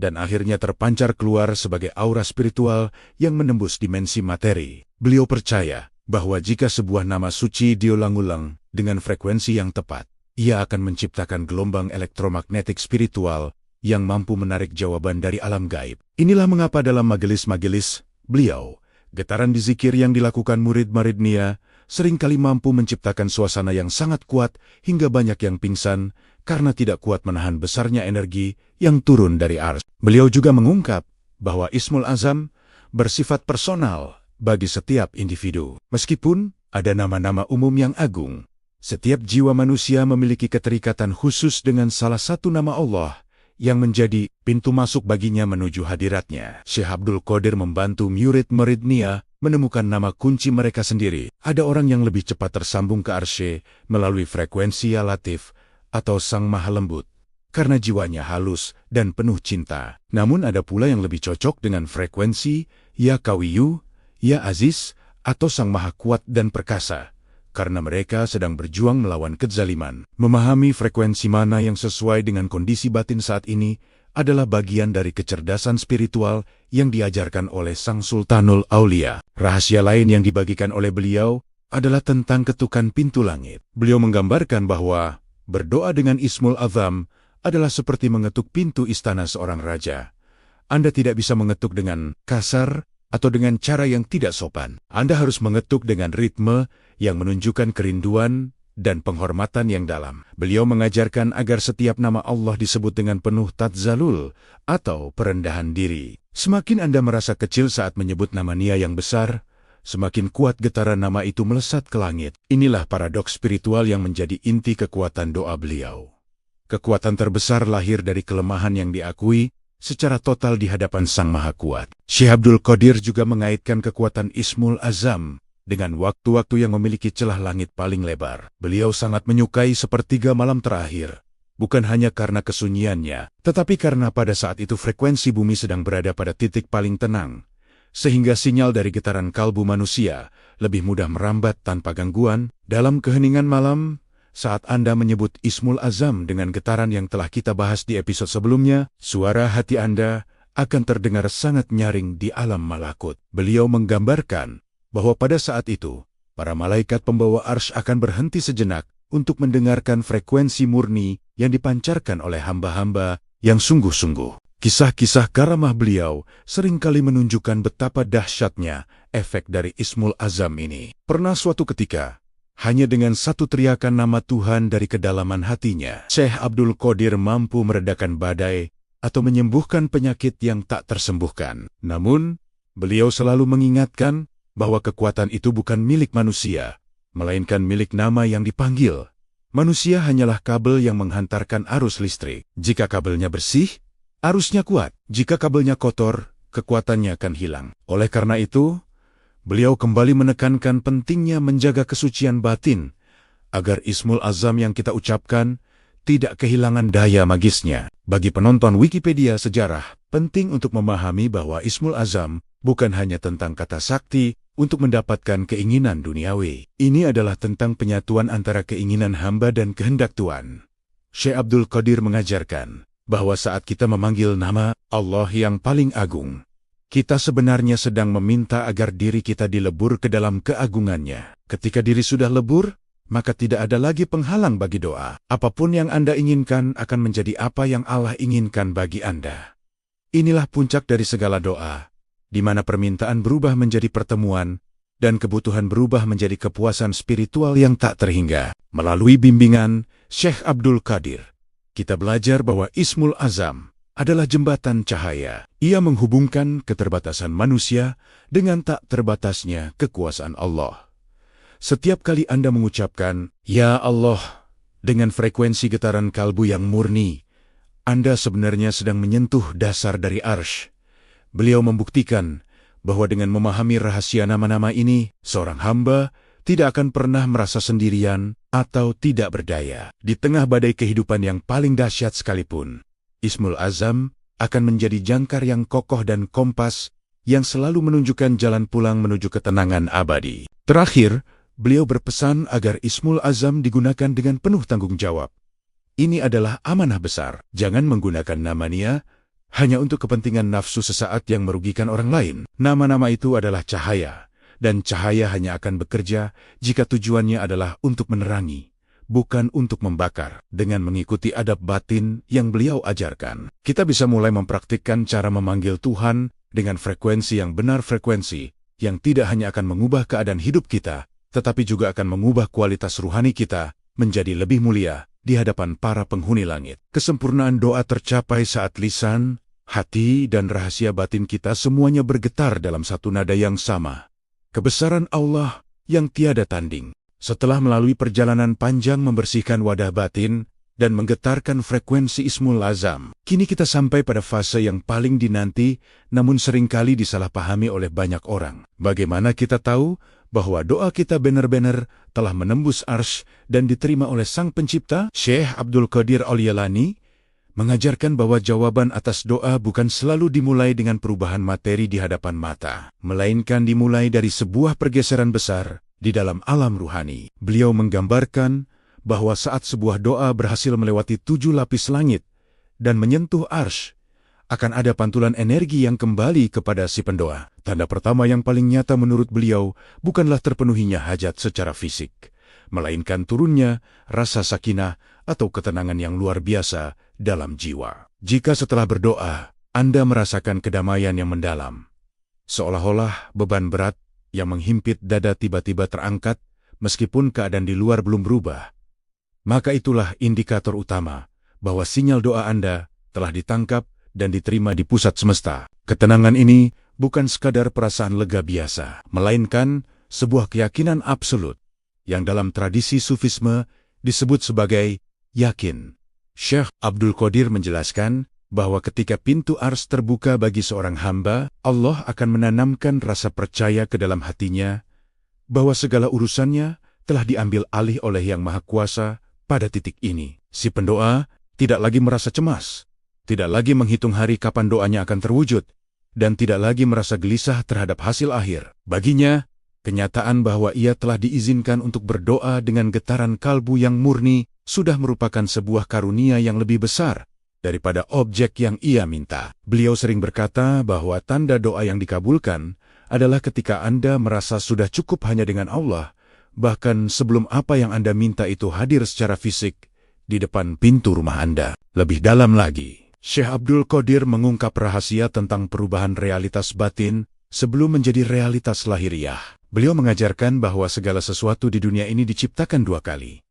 dan akhirnya terpancar keluar sebagai aura spiritual yang menembus dimensi materi. Beliau percaya bahwa jika sebuah nama suci diulang-ulang dengan frekuensi yang tepat, ia akan menciptakan gelombang elektromagnetik spiritual yang mampu menarik jawaban dari alam gaib. Inilah mengapa dalam majelis-majelis beliau, getaran di zikir yang dilakukan murid-murid Nia seringkali mampu menciptakan suasana yang sangat kuat hingga banyak yang pingsan karena tidak kuat menahan besarnya energi yang turun dari arsy. Beliau juga mengungkap bahwa Ismul Azam bersifat personal bagi setiap individu. Meskipun ada nama-nama umum yang agung, setiap jiwa manusia memiliki keterikatan khusus dengan salah satu nama Allah yang menjadi pintu masuk baginya menuju hadiratnya. Syekh Abdul Qadir membantu murid-murid Nia menemukan nama kunci mereka sendiri. Ada orang yang lebih cepat tersambung ke arsy melalui frekuensi Ya Latif atau Sang Maha Lembut, karena jiwanya halus dan penuh cinta. Namun ada pula yang lebih cocok dengan frekuensi Ya Qawiyu, Ya Aziz, atau Sang Maha Kuat dan Perkasa, karena mereka sedang berjuang melawan kezaliman. Memahami frekuensi mana yang sesuai dengan kondisi batin saat ini adalah bagian dari kecerdasan spiritual yang diajarkan oleh Sang Sultanul Aulia. Rahasia lain yang dibagikan oleh beliau adalah tentang ketukan pintu langit. Beliau menggambarkan bahwa berdoa dengan Ismul Azam adalah seperti mengetuk pintu istana seorang raja. Anda tidak bisa mengetuk dengan kasar atau dengan cara yang tidak sopan. Anda harus mengetuk dengan ritme yang menunjukkan kerinduan dan penghormatan yang dalam. Beliau mengajarkan agar setiap nama Allah disebut dengan penuh tadzalul atau perendahan diri. Semakin Anda merasa kecil saat menyebut nama Nia yang besar, semakin kuat getaran nama itu melesat ke langit. Inilah paradoks spiritual yang menjadi inti kekuatan doa beliau. kekuatan terbesar lahir dari kelemahan yang diakui secara total di hadapan Sang Maha Kuat. Syekh Abdul Qadir juga mengaitkan kekuatan Ismul Azam dengan waktu-waktu yang memiliki celah langit paling lebar. Beliau sangat menyukai sepertiga malam terakhir, bukan hanya karena kesunyiannya, tetapi karena pada saat itu frekuensi bumi sedang berada pada titik paling tenang, sehingga sinyal dari getaran kalbu manusia lebih mudah merambat tanpa gangguan. Dalam keheningan malam, saat Anda menyebut Ismul Azam dengan getaran yang telah kita bahas di episode sebelumnya, suara hati Anda akan terdengar sangat nyaring di alam malakut. Beliau menggambarkan bahwa pada saat itu, para malaikat pembawa arsy akan berhenti sejenak untuk mendengarkan frekuensi murni yang dipancarkan oleh hamba-hamba yang sungguh-sungguh. Kisah-kisah karamah beliau seringkali menunjukkan betapa dahsyatnya efek dari Ismul Azam ini. Pernah suatu ketika, hanya dengan satu teriakan nama Tuhan dari kedalaman hatinya, Syekh Abdul Qadir mampu meredakan badai atau menyembuhkan penyakit yang tak tersembuhkan. Namun, beliau selalu mengingatkan bahwa kekuatan itu bukan milik manusia, melainkan milik nama yang dipanggil. Manusia hanyalah kabel yang menghantarkan arus listrik. Jika kabelnya bersih, arusnya kuat. Jika kabelnya kotor, kekuatannya akan hilang. Oleh karena itu, beliau kembali menekankan pentingnya menjaga kesucian batin, agar Ismul Azam yang kita ucapkan tidak kehilangan daya magisnya. Bagi penonton Wikipedia sejarah, penting untuk memahami bahwa Ismul Azam bukan hanya tentang kata sakti untuk mendapatkan keinginan duniawi. Ini adalah tentang penyatuan antara keinginan hamba dan kehendak Tuhan. Syekh Abdul Qadir mengajarkan bahwa saat kita memanggil nama Allah yang paling agung, kita sebenarnya sedang meminta agar diri kita dilebur ke dalam keagungannya. Ketika diri sudah lebur, maka tidak ada lagi penghalang bagi doa. Apapun yang Anda inginkan akan menjadi apa yang Allah inginkan bagi Anda. Inilah puncak dari segala doa, di mana permintaan berubah menjadi pertemuan, dan kebutuhan berubah menjadi kepuasan spiritual yang tak terhingga. Melalui bimbingan Syekh Abdul Qadir, kita belajar bahwa Ismul Azam adalah jembatan cahaya. Ia menghubungkan keterbatasan manusia dengan tak terbatasnya kekuasaan Allah. Setiap kali Anda mengucapkan, "Ya Allah," dengan frekuensi getaran kalbu yang murni, Anda sebenarnya sedang menyentuh dasar dari arsy. Beliau membuktikan bahwa dengan memahami rahasia nama-nama ini, seorang hamba tidak akan pernah merasa sendirian atau tidak berdaya. Di tengah badai kehidupan yang paling dahsyat sekalipun, Ismul Azam akan menjadi jangkar yang kokoh dan kompas yang selalu menunjukkan jalan pulang menuju ketenangan abadi. Terakhir, beliau berpesan agar Ismul Azam digunakan dengan penuh tanggung jawab. Ini adalah amanah besar. Jangan menggunakan namanya hanya untuk kepentingan nafsu sesaat yang merugikan orang lain. Nama-nama itu adalah cahaya, dan cahaya hanya akan bekerja jika tujuannya adalah untuk menerangi, bukan untuk membakar. Dengan mengikuti adab batin yang beliau ajarkan, kita bisa mulai mempraktikkan cara memanggil Tuhan dengan frekuensi yang benar, frekuensi yang tidak hanya akan mengubah keadaan hidup kita, tetapi juga akan mengubah kualitas ruhani kita menjadi lebih mulia di hadapan para penghuni langit. Kesempurnaan doa tercapai saat lisan, hati, dan rahasia batin kita semuanya bergetar dalam satu nada yang sama. Kebesaran Allah yang tiada tanding. Setelah melalui perjalanan panjang membersihkan wadah batin dan menggetarkan frekuensi Ismul Azam, kini kita sampai pada fase yang paling dinanti, namun seringkali disalahpahami oleh banyak orang. Bagaimana kita tahu bahwa doa kita benar-benar telah menembus arsy dan diterima oleh Sang Pencipta? Syekh Abdul Qadir Al-Jilani mengajarkan bahwa jawaban atas doa bukan selalu dimulai dengan perubahan materi di hadapan mata, melainkan dimulai dari sebuah pergeseran besar di dalam alam ruhani. Beliau menggambarkan bahwa saat sebuah doa berhasil melewati 7 lapis langit dan menyentuh arsy, akan ada pantulan energi yang kembali kepada si pendoa. Tanda pertama yang paling nyata menurut beliau bukanlah terpenuhinya hajat secara fisik, melainkan turunnya rasa sakinah atau ketenangan yang luar biasa dalam jiwa. Jika setelah berdoa, Anda merasakan kedamaian yang mendalam, seolah-olah beban berat yang menghimpit dada tiba-tiba terangkat meskipun keadaan di luar belum berubah, maka itulah indikator utama bahwa sinyal doa Anda telah ditangkap dan diterima di pusat semesta. Ketenangan ini bukan sekadar perasaan lega biasa, melainkan sebuah keyakinan absolut yang dalam tradisi Sufisme disebut sebagai yakin. Syekh Abdul Qadir menjelaskan bahwa ketika pintu Arsy terbuka bagi seorang hamba, Allah akan menanamkan rasa percaya ke dalam hatinya bahwa segala urusannya telah diambil alih oleh Yang Maha Kuasa pada titik ini. Si pendoa tidak lagi merasa cemas, tidak lagi menghitung hari kapan doanya akan terwujud, dan tidak lagi merasa gelisah terhadap hasil akhir. Baginya, kenyataan bahwa ia telah diizinkan untuk berdoa dengan getaran kalbu yang murni sudah merupakan sebuah karunia yang lebih besar daripada objek yang ia minta. Beliau sering berkata bahwa tanda doa yang dikabulkan adalah ketika Anda merasa sudah cukup hanya dengan Allah, bahkan sebelum apa yang Anda minta itu hadir secara fisik di depan pintu rumah Anda. Lebih dalam lagi, Syekh Abdul Qadir mengungkap rahasia tentang perubahan realitas batin sebelum menjadi realitas lahiriah. Beliau mengajarkan bahwa segala sesuatu di dunia ini diciptakan dua kali.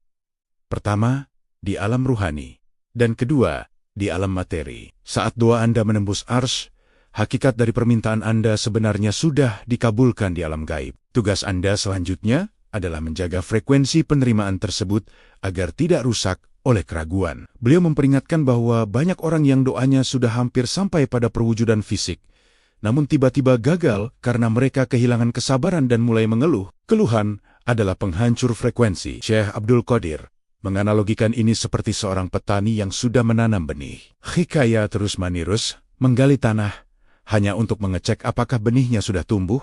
Pertama, di alam ruhani, dan kedua, di alam materi. Saat doa Anda menembus Arsy, hakikat dari permintaan Anda sebenarnya sudah dikabulkan di alam gaib. Tugas Anda selanjutnya adalah menjaga frekuensi penerimaan tersebut agar tidak rusak oleh keraguan. Beliau memperingatkan bahwa banyak orang yang doanya sudah hampir sampai pada perwujudan fisik, namun tiba-tiba gagal karena mereka kehilangan kesabaran dan mulai mengeluh. Keluhan adalah penghancur frekuensi. Syekh Abdul Qadir menganalogikan ini seperti seorang petani yang sudah menanam benih. Jika terus-menerus menggali tanah hanya untuk mengecek apakah benihnya sudah tumbuh,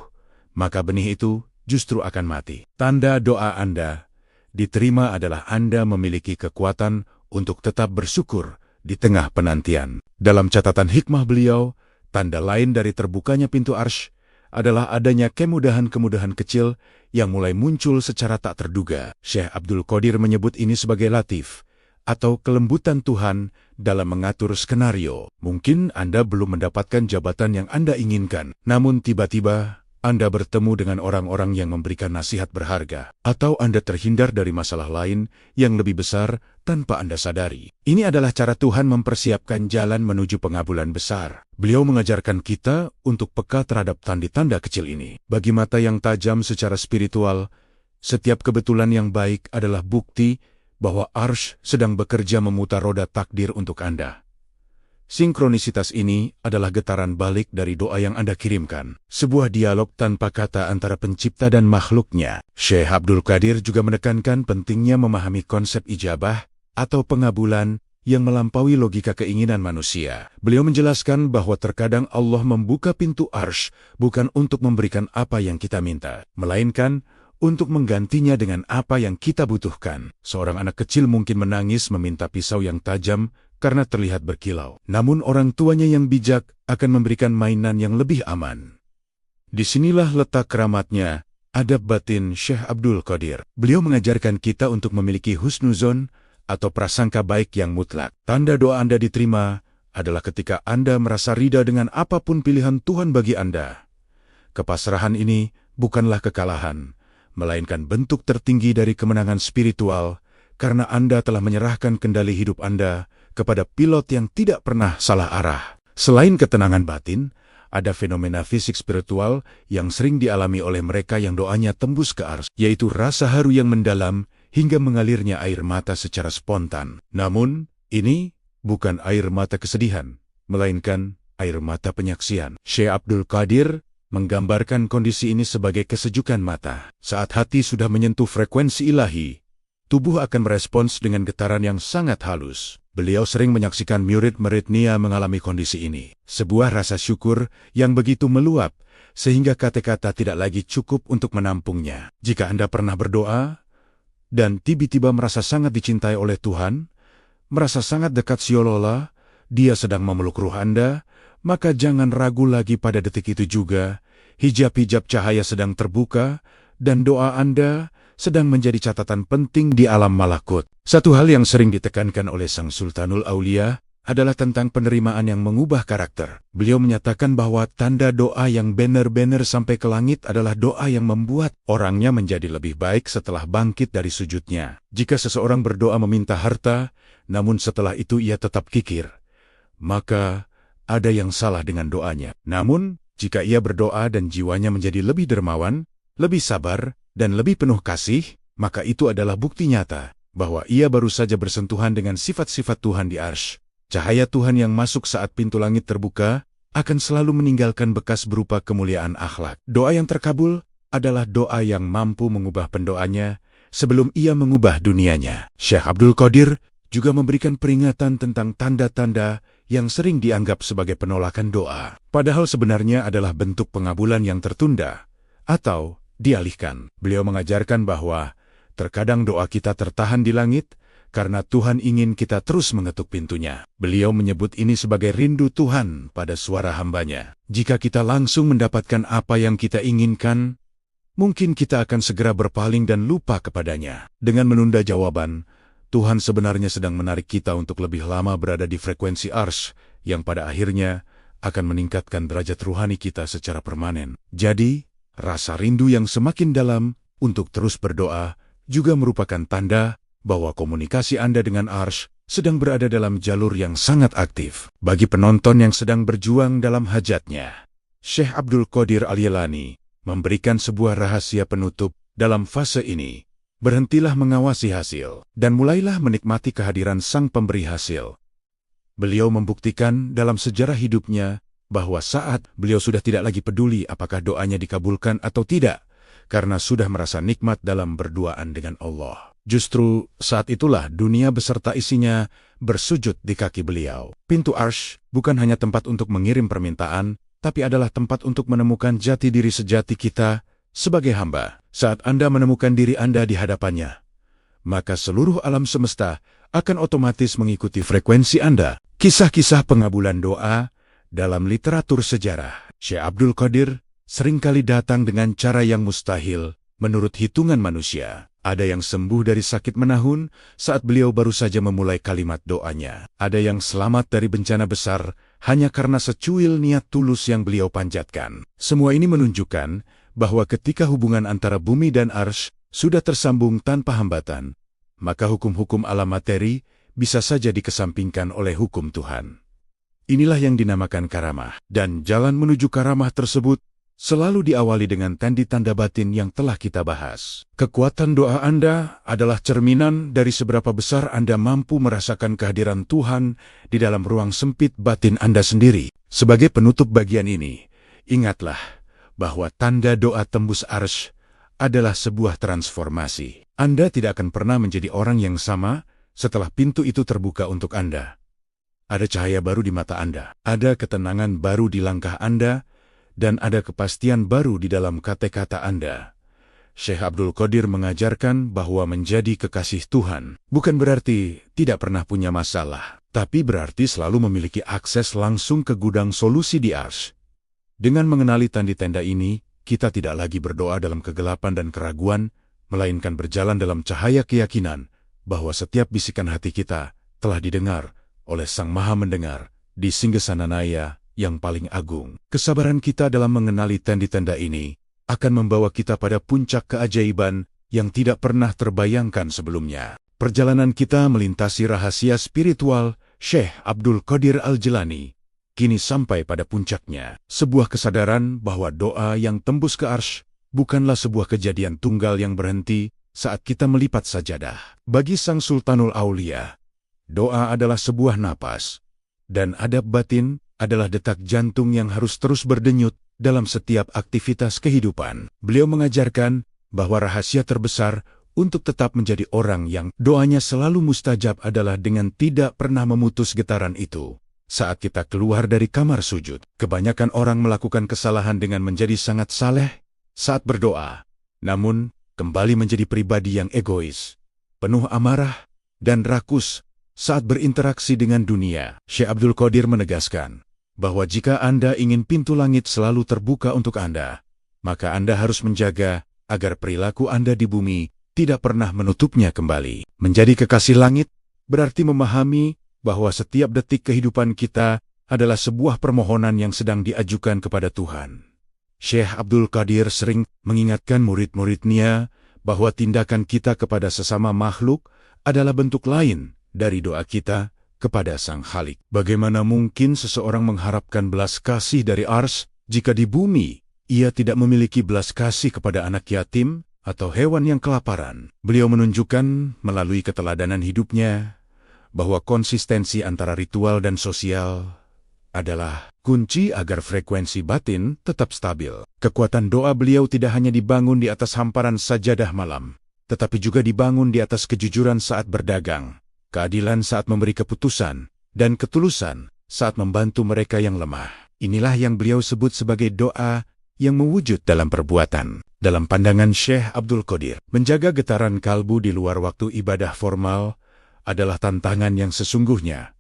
maka benih itu justru akan mati. Tanda doa Anda diterima adalah Anda memiliki kekuatan untuk tetap bersyukur di tengah penantian. Dalam catatan hikmah beliau, tanda lain dari terbukanya pintu Arsy adalah adanya kemudahan-kemudahan kecil yang mulai muncul secara tak terduga. Syekh Abdul Qadir menyebut ini sebagai latif, atau kelembutan Tuhan dalam mengatur skenario. Mungkin Anda belum mendapatkan jabatan yang Anda inginkan, namun tiba-tiba Anda bertemu dengan orang-orang yang memberikan nasihat berharga, atau Anda terhindar dari masalah lain yang lebih besar tanpa Anda sadari. Ini adalah cara Tuhan mempersiapkan jalan menuju pengabulan besar. Beliau mengajarkan kita untuk peka terhadap tanda-tanda kecil ini. Bagi mata yang tajam secara spiritual, setiap kebetulan yang baik adalah bukti bahwa Arsy sedang bekerja memutar roda takdir untuk Anda. Sinkronisitas ini adalah getaran balik dari doa yang Anda kirimkan. Sebuah dialog tanpa kata antara pencipta dan makhluknya. Syekh Abdul Qadir juga menekankan pentingnya memahami konsep ijabah atau pengabulan yang melampaui logika keinginan manusia. Beliau menjelaskan bahwa terkadang Allah membuka pintu Arsy bukan untuk memberikan apa yang kita minta, melainkan untuk menggantinya dengan apa yang kita butuhkan. Seorang anak kecil mungkin menangis meminta pisau yang tajam karena terlihat berkilau. Namun orang tuanya yang bijak akan memberikan mainan yang lebih aman. Disinilah letak keramatnya, adab batin Syekh Abdul Qadir. Beliau mengajarkan kita untuk memiliki husnuzon atau prasangka baik yang mutlak. Tanda doa Anda diterima adalah ketika Anda merasa ridha dengan apapun pilihan Tuhan bagi Anda. Kepasrahan ini bukanlah kekalahan, melainkan bentuk tertinggi dari kemenangan spiritual, karena Anda telah menyerahkan kendali hidup Anda kepada pilot yang tidak pernah salah arah. Selain ketenangan batin, ada fenomena fisik spiritual yang sering dialami oleh mereka yang doanya tembus ke Arsy, yaitu rasa haru yang mendalam hingga mengalirnya air mata secara spontan. Namun, ini bukan air mata kesedihan, melainkan air mata penyaksian. Syekh Abdul Qadir menggambarkan kondisi ini sebagai kesejukan mata. Saat hati sudah menyentuh frekuensi ilahi, tubuh akan merespons dengan getaran yang sangat halus. Beliau sering menyaksikan murid-muridnya mengalami kondisi ini. Sebuah rasa syukur yang begitu meluap, sehingga kata-kata tidak lagi cukup untuk menampungnya. Jika Anda pernah berdoa, dan tiba-tiba merasa sangat dicintai oleh Tuhan, merasa sangat dekat seolah-olah Dia sedang memeluk ruh Anda, maka jangan ragu lagi pada detik itu juga, hijab-hijab cahaya sedang terbuka, dan doa Anda sedang menjadi catatan penting di alam malakut. Satu hal yang sering ditekankan oleh Sang Sultanul Aulia adalah tentang penerimaan yang mengubah karakter. Beliau menyatakan bahwa tanda doa yang benar-benar sampai ke langit adalah doa yang membuat orangnya menjadi lebih baik setelah bangkit dari sujudnya. Jika seseorang berdoa meminta harta, namun setelah itu ia tetap kikir, maka ada yang salah dengan doanya. Namun, jika ia berdoa dan jiwanya menjadi lebih dermawan, lebih sabar, dan lebih penuh kasih, maka itu adalah bukti nyata bahwa ia baru saja bersentuhan dengan sifat-sifat Tuhan di arsy. Cahaya Tuhan yang masuk saat pintu langit terbuka akan selalu meninggalkan bekas berupa kemuliaan akhlak. Doa yang terkabul adalah doa yang mampu mengubah pendoanya sebelum ia mengubah dunianya. Syekh Abdul Qadir juga memberikan peringatan tentang tanda-tanda yang sering dianggap sebagai penolakan doa, padahal sebenarnya adalah bentuk pengabulan yang tertunda atau dialihkan. Beliau mengajarkan bahwa terkadang doa kita tertahan di langit karena Tuhan ingin kita terus mengetuk pintunya. Beliau menyebut ini sebagai rindu Tuhan pada suara hambanya. Jika kita langsung mendapatkan apa yang kita inginkan, mungkin kita akan segera berpaling dan lupa kepadanya. Dengan menunda jawaban, Tuhan sebenarnya sedang menarik kita untuk lebih lama berada di frekuensi arsy yang pada akhirnya akan meningkatkan derajat ruhani kita secara permanen. Jadi, rasa rindu yang semakin dalam untuk terus berdoa juga merupakan tanda bahwa komunikasi Anda dengan arsy sedang berada dalam jalur yang sangat aktif. Bagi penonton yang sedang berjuang dalam hajatnya, Syekh Abdul Qadir Al-Jilani memberikan sebuah rahasia penutup dalam fase ini. Berhentilah mengawasi hasil, dan mulailah menikmati kehadiran Sang Pemberi hasil. Beliau membuktikan dalam sejarah hidupnya bahwa saat beliau sudah tidak lagi peduli apakah doanya dikabulkan atau tidak, karena sudah merasa nikmat dalam berduaan dengan Allah. Justru saat itulah dunia beserta isinya bersujud di kaki beliau. Pintu arsy bukan hanya tempat untuk mengirim permintaan, tapi adalah tempat untuk menemukan jati diri sejati kita sebagai hamba. Saat Anda menemukan diri Anda di hadapannya, maka seluruh alam semesta akan otomatis mengikuti frekuensi Anda. Kisah-kisah pengabulan doa dalam literatur sejarah. Syekh Abdul Qadir seringkali datang dengan cara yang mustahil menurut hitungan manusia. Ada yang sembuh dari sakit menahun saat beliau baru saja memulai kalimat doanya. Ada yang selamat dari bencana besar hanya karena secuil niat tulus yang beliau panjatkan. Semua ini menunjukkan bahwa ketika hubungan antara bumi dan arsy sudah tersambung tanpa hambatan, maka hukum-hukum alam materi bisa saja dikesampingkan oleh hukum Tuhan. Inilah yang dinamakan karamah, dan jalan menuju karamah tersebut selalu diawali dengan tanda-tanda batin yang telah kita bahas. Kekuatan doa Anda adalah cerminan dari seberapa besar Anda mampu merasakan kehadiran Tuhan di dalam ruang sempit batin Anda sendiri. Sebagai penutup bagian ini, ingatlah bahwa tanda doa tembus arsy adalah sebuah transformasi. Anda tidak akan pernah menjadi orang yang sama setelah pintu itu terbuka untuk Anda. Ada cahaya baru di mata Anda, ada ketenangan baru di langkah Anda, dan ada kepastian baru di dalam kata-kata Anda. Syekh Abdul Qadir mengajarkan bahwa menjadi kekasih Tuhan bukan berarti tidak pernah punya masalah, tapi berarti selalu memiliki akses langsung ke gudang solusi di arsy. Dengan mengenali tanda-tanda ini, kita tidak lagi berdoa dalam kegelapan dan keraguan, melainkan berjalan dalam cahaya keyakinan bahwa setiap bisikan hati kita telah didengar oleh Sang Maha Mendengar di Singgasananaya yang paling agung. Kesabaran kita dalam mengenali tanda-tanda ini akan membawa kita pada puncak keajaiban yang tidak pernah terbayangkan sebelumnya. Perjalanan kita melintasi rahasia spiritual Syekh Abdul Qadir Al-Jilani kini sampai pada puncaknya. Sebuah kesadaran bahwa doa yang tembus ke arsy bukanlah sebuah kejadian tunggal yang berhenti saat kita melipat sajadah. Bagi Sang Sultanul Aulia, doa adalah sebuah napas, dan adab batin adalah detak jantung yang harus terus berdenyut dalam setiap aktivitas kehidupan. Beliau mengajarkan bahwa rahasia terbesar untuk tetap menjadi orang yang doanya selalu mustajab adalah dengan tidak pernah memutus getaran itu. Saat kita keluar dari kamar sujud, kebanyakan orang melakukan kesalahan dengan menjadi sangat saleh saat berdoa, namun kembali menjadi pribadi yang egois, penuh amarah, dan rakus saat berinteraksi dengan dunia. Syekh Abdul Qadir menegaskan bahwa jika Anda ingin pintu langit selalu terbuka untuk Anda, maka Anda harus menjaga agar perilaku Anda di bumi tidak pernah menutupnya kembali. Menjadi kekasih langit berarti memahami bahwa setiap detik kehidupan kita adalah sebuah permohonan yang sedang diajukan kepada Tuhan. Syekh Abdul Qadir sering mengingatkan murid-muridnya bahwa tindakan kita kepada sesama makhluk adalah bentuk lain dari doa kita kepada Sang Khalik. Bagaimana mungkin seseorang mengharapkan belas kasih dari arsy jika di bumi ia tidak memiliki belas kasih kepada anak yatim, atau hewan yang kelaparan. Beliau menunjukkan melalui keteladanan hidupnya bahwa konsistensi antara ritual dan sosial adalah kunci agar frekuensi batin tetap stabil. Kekuatan doa beliau tidak hanya dibangun di atas hamparan sajadah malam, tetapi juga dibangun di atas kejujuran saat berdagang, keadilan saat memberi keputusan, dan ketulusan saat membantu mereka yang lemah. Inilah yang beliau sebut sebagai doa yang mewujud dalam perbuatan. Dalam pandangan Syekh Abdul Qadir, menjaga getaran kalbu di luar waktu ibadah formal adalah tantangan yang sesungguhnya.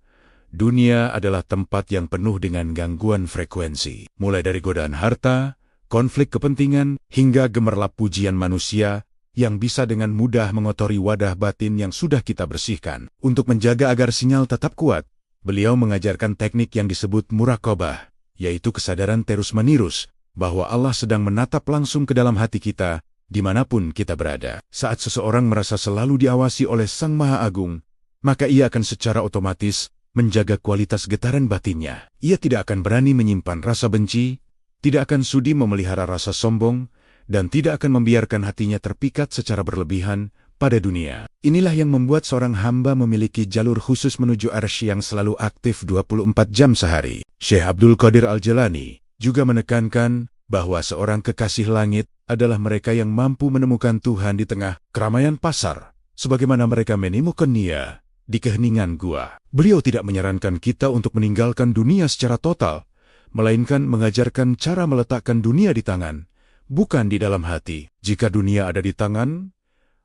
Dunia adalah tempat yang penuh dengan gangguan frekuensi, mulai dari godaan harta, konflik kepentingan, hingga gemerlap pujian manusia yang bisa dengan mudah mengotori wadah batin yang sudah kita bersihkan. Untuk menjaga agar sinyal tetap kuat, beliau mengajarkan teknik yang disebut muraqabah, yaitu kesadaran terus-menerus bahwa Allah sedang menatap langsung ke dalam hati kita, dimanapun kita berada. Saat seseorang merasa selalu diawasi oleh Sang Maha Agung, maka ia akan secara otomatis menjaga kualitas getaran batinnya. Ia tidak akan berani menyimpan rasa benci, tidak akan sudi memelihara rasa sombong, dan tidak akan membiarkan hatinya terpikat secara berlebihan pada dunia. Inilah yang membuat seorang hamba memiliki jalur khusus menuju arsy yang selalu aktif 24 jam sehari. Syekh Abdul Qadir Al-Jilani juga menekankan bahwa seorang kekasih langit adalah mereka yang mampu menemukan Tuhan di tengah keramaian pasar, sebagaimana mereka menemukan Nia di keheningan gua. Beliau tidak menyarankan kita untuk meninggalkan dunia secara total, melainkan mengajarkan cara meletakkan dunia di tangan, bukan di dalam hati. Jika dunia ada di tangan,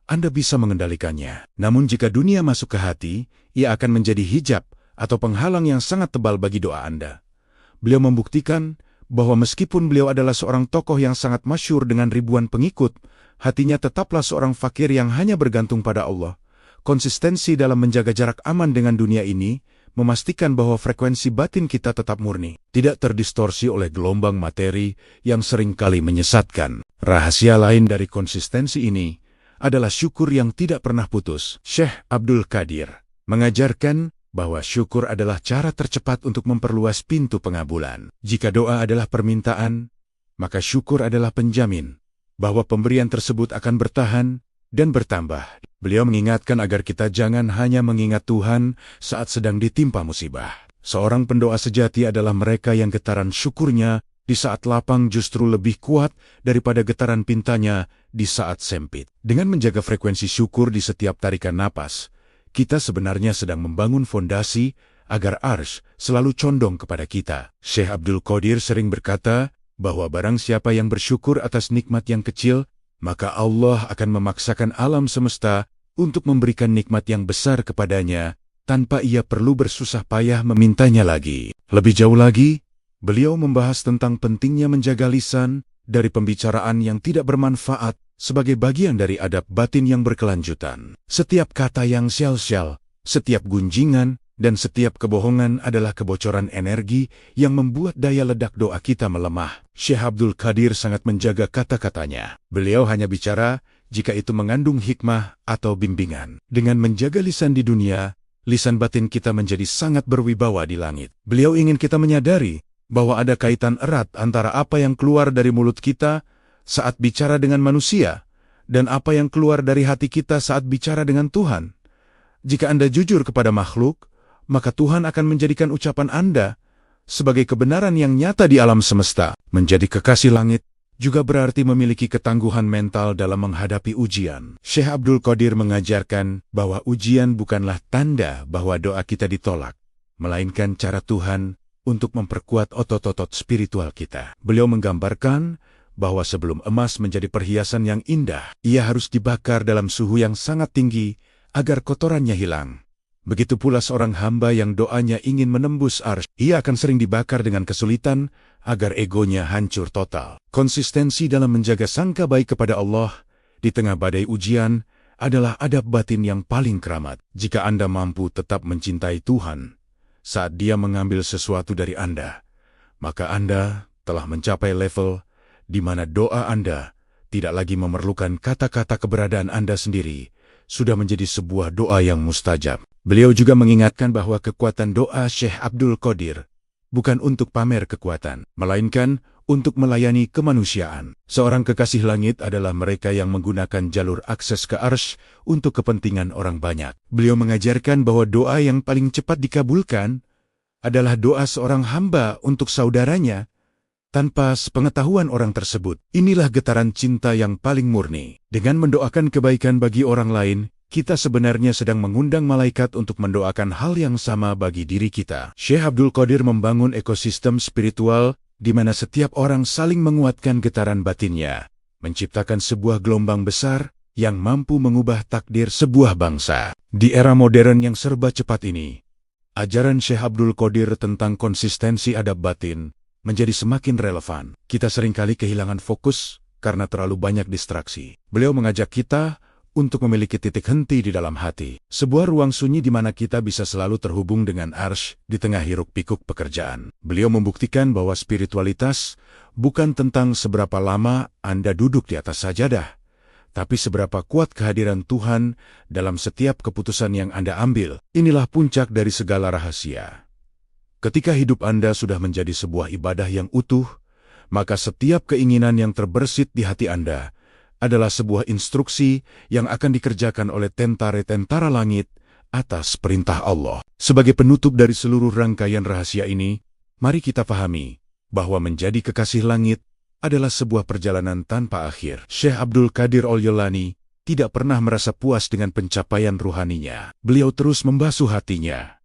Anda bisa mengendalikannya. Namun jika dunia masuk ke hati, ia akan menjadi hijab atau penghalang yang sangat tebal bagi doa Anda. Beliau membuktikan bahwa meskipun beliau adalah seorang tokoh yang sangat masyhur dengan ribuan pengikut, hatinya tetaplah seorang fakir yang hanya bergantung pada Allah. Konsistensi dalam menjaga jarak aman dengan dunia ini memastikan bahwa frekuensi batin kita tetap murni, tidak terdistorsi oleh gelombang materi yang seringkali menyesatkan. Rahasia lain dari konsistensi ini adalah syukur yang tidak pernah putus. Syekh Abdul Qadir mengajarkan bahwa syukur adalah cara tercepat untuk memperluas pintu pengabulan. Jika doa adalah permintaan, maka syukur adalah penjamin bahwa pemberian tersebut akan bertahan dan bertambah. Beliau mengingatkan agar kita jangan hanya mengingat Tuhan saat sedang ditimpa musibah. Seorang pendoa sejati adalah mereka yang getaran syukurnya di saat lapang justru lebih kuat daripada getaran pintanya di saat sempit. Dengan menjaga frekuensi syukur di setiap tarikan napas, kita sebenarnya sedang membangun fondasi agar arsy selalu condong kepada kita. Syekh Abdul Qadir sering berkata bahwa barang siapa yang bersyukur atas nikmat yang kecil, maka Allah akan memaksakan alam semesta untuk memberikan nikmat yang besar kepadanya, tanpa ia perlu bersusah payah memintanya lagi. Lebih jauh lagi, beliau membahas tentang pentingnya menjaga lisan dari pembicaraan yang tidak bermanfaat sebagai bagian dari adab batin yang berkelanjutan. Setiap kata yang sial-sial, setiap gunjingan, dan setiap kebohongan adalah kebocoran energi yang membuat daya ledak doa kita melemah. Syekh Abdul Qadir sangat menjaga kata-katanya. Beliau hanya bicara jika itu mengandung hikmah atau bimbingan. Dengan menjaga lisan di dunia, lisan batin kita menjadi sangat berwibawa di langit. Beliau ingin kita menyadari bahwa ada kaitan erat antara apa yang keluar dari mulut kita saat bicara dengan manusia, dan apa yang keluar dari hati kita saat bicara dengan Tuhan. Jika Anda jujur kepada makhluk, maka Tuhan akan menjadikan ucapan Anda sebagai kebenaran yang nyata di alam semesta. Menjadi kekasih langit juga berarti memiliki ketangguhan mental dalam menghadapi ujian. Syekh Abdul Qadir mengajarkan bahwa ujian bukanlah tanda bahwa doa kita ditolak, melainkan cara Tuhan untuk memperkuat otot-otot spiritual kita. Beliau menggambarkan bahwa sebelum emas menjadi perhiasan yang indah, ia harus dibakar dalam suhu yang sangat tinggi agar kotorannya hilang. Begitu pula seorang hamba yang doanya ingin menembus arsy, ia akan sering dibakar dengan kesulitan agar egonya hancur total. Konsistensi dalam menjaga sangka baik kepada Allah di tengah badai ujian adalah adab batin yang paling keramat. Jika Anda mampu tetap mencintai Tuhan saat Dia mengambil sesuatu dari Anda, maka Anda telah mencapai level di mana doa Anda tidak lagi memerlukan kata-kata keberadaan Anda sendiri, sudah menjadi sebuah doa yang mustajab. Beliau juga mengingatkan bahwa kekuatan doa Syekh Abdul Qadir bukan untuk pamer kekuatan, melainkan untuk melayani kemanusiaan. Seorang kekasih langit adalah mereka yang menggunakan jalur akses ke Arsy untuk kepentingan orang banyak. Beliau mengajarkan bahwa doa yang paling cepat dikabulkan adalah doa seorang hamba untuk saudaranya tanpa sepengetahuan orang tersebut. Inilah getaran cinta yang paling murni. Dengan mendoakan kebaikan bagi orang lain, kita sebenarnya sedang mengundang malaikat untuk mendoakan hal yang sama bagi diri kita. Syekh Abdul Qadir membangun ekosistem spiritual di mana setiap orang saling menguatkan getaran batinnya, menciptakan sebuah gelombang besar yang mampu mengubah takdir sebuah bangsa. Di era modern yang serba cepat ini, ajaran Syekh Abdul Qadir tentang konsistensi adab batin menjadi semakin relevan. Kita seringkali kehilangan fokus karena terlalu banyak distraksi. Beliau mengajak kita untuk memiliki titik henti di dalam hati. Sebuah ruang sunyi di mana kita bisa selalu terhubung dengan Arsy di tengah hiruk-pikuk pekerjaan. Beliau membuktikan bahwa spiritualitas bukan tentang seberapa lama Anda duduk di atas sajadah, tapi seberapa kuat kehadiran Tuhan dalam setiap keputusan yang Anda ambil. Inilah puncak dari segala rahasia. Ketika hidup Anda sudah menjadi sebuah ibadah yang utuh, maka setiap keinginan yang terbersit di hati Anda adalah sebuah instruksi yang akan dikerjakan oleh tentara-tentara langit atas perintah Allah. Sebagai penutup dari seluruh rangkaian rahasia ini, mari kita pahami bahwa menjadi kekasih langit adalah sebuah perjalanan tanpa akhir. Syekh Abdul Qadir Al-Jilani tidak pernah merasa puas dengan pencapaian ruhaninya. Beliau terus membasuh hatinya,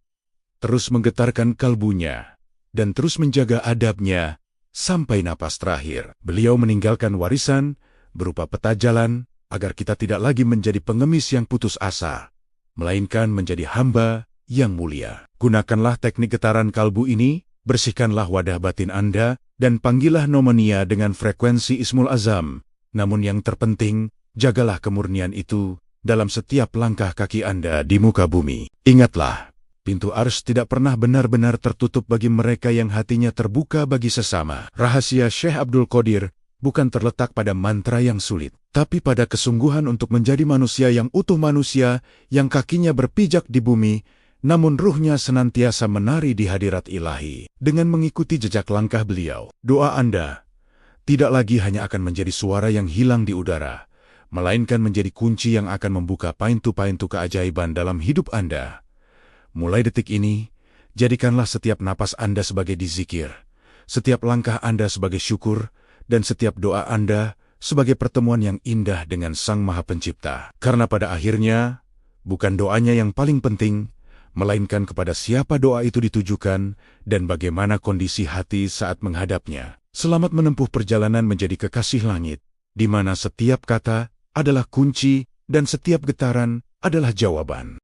terus menggetarkan kalbunya, dan terus menjaga adabnya sampai napas terakhir. Beliau meninggalkan warisan berupa peta jalan agar kita tidak lagi menjadi pengemis yang putus asa, melainkan menjadi hamba yang mulia. Gunakanlah teknik getaran kalbu ini, bersihkanlah wadah batin Anda, dan panggillah nomonia dengan frekuensi Ismul Azam. Namun yang terpenting, jagalah kemurnian itu dalam setiap langkah kaki Anda di muka bumi. Ingatlah, pintu Arsy tidak pernah benar-benar tertutup bagi mereka yang hatinya terbuka bagi sesama. Rahasia Syekh Abdul Qadir bukan terletak pada mantra yang sulit, tapi pada kesungguhan untuk menjadi manusia yang utuh, manusia yang kakinya berpijak di bumi, namun ruhnya senantiasa menari di hadirat ilahi. Dengan mengikuti jejak langkah beliau, doa Anda tidak lagi hanya akan menjadi suara yang hilang di udara, melainkan menjadi kunci yang akan membuka pintu-pintu keajaiban dalam hidup Anda. Mulai detik ini, jadikanlah setiap napas Anda sebagai dzikir, setiap langkah Anda sebagai syukur, dan setiap doa Anda sebagai pertemuan yang indah dengan Sang Maha Pencipta. Karena pada akhirnya, bukan doanya yang paling penting, melainkan kepada siapa doa itu ditujukan dan bagaimana kondisi hati saat menghadapnya. Selamat menempuh perjalanan menjadi kekasih langit, di mana setiap kata adalah kunci dan setiap getaran adalah jawaban.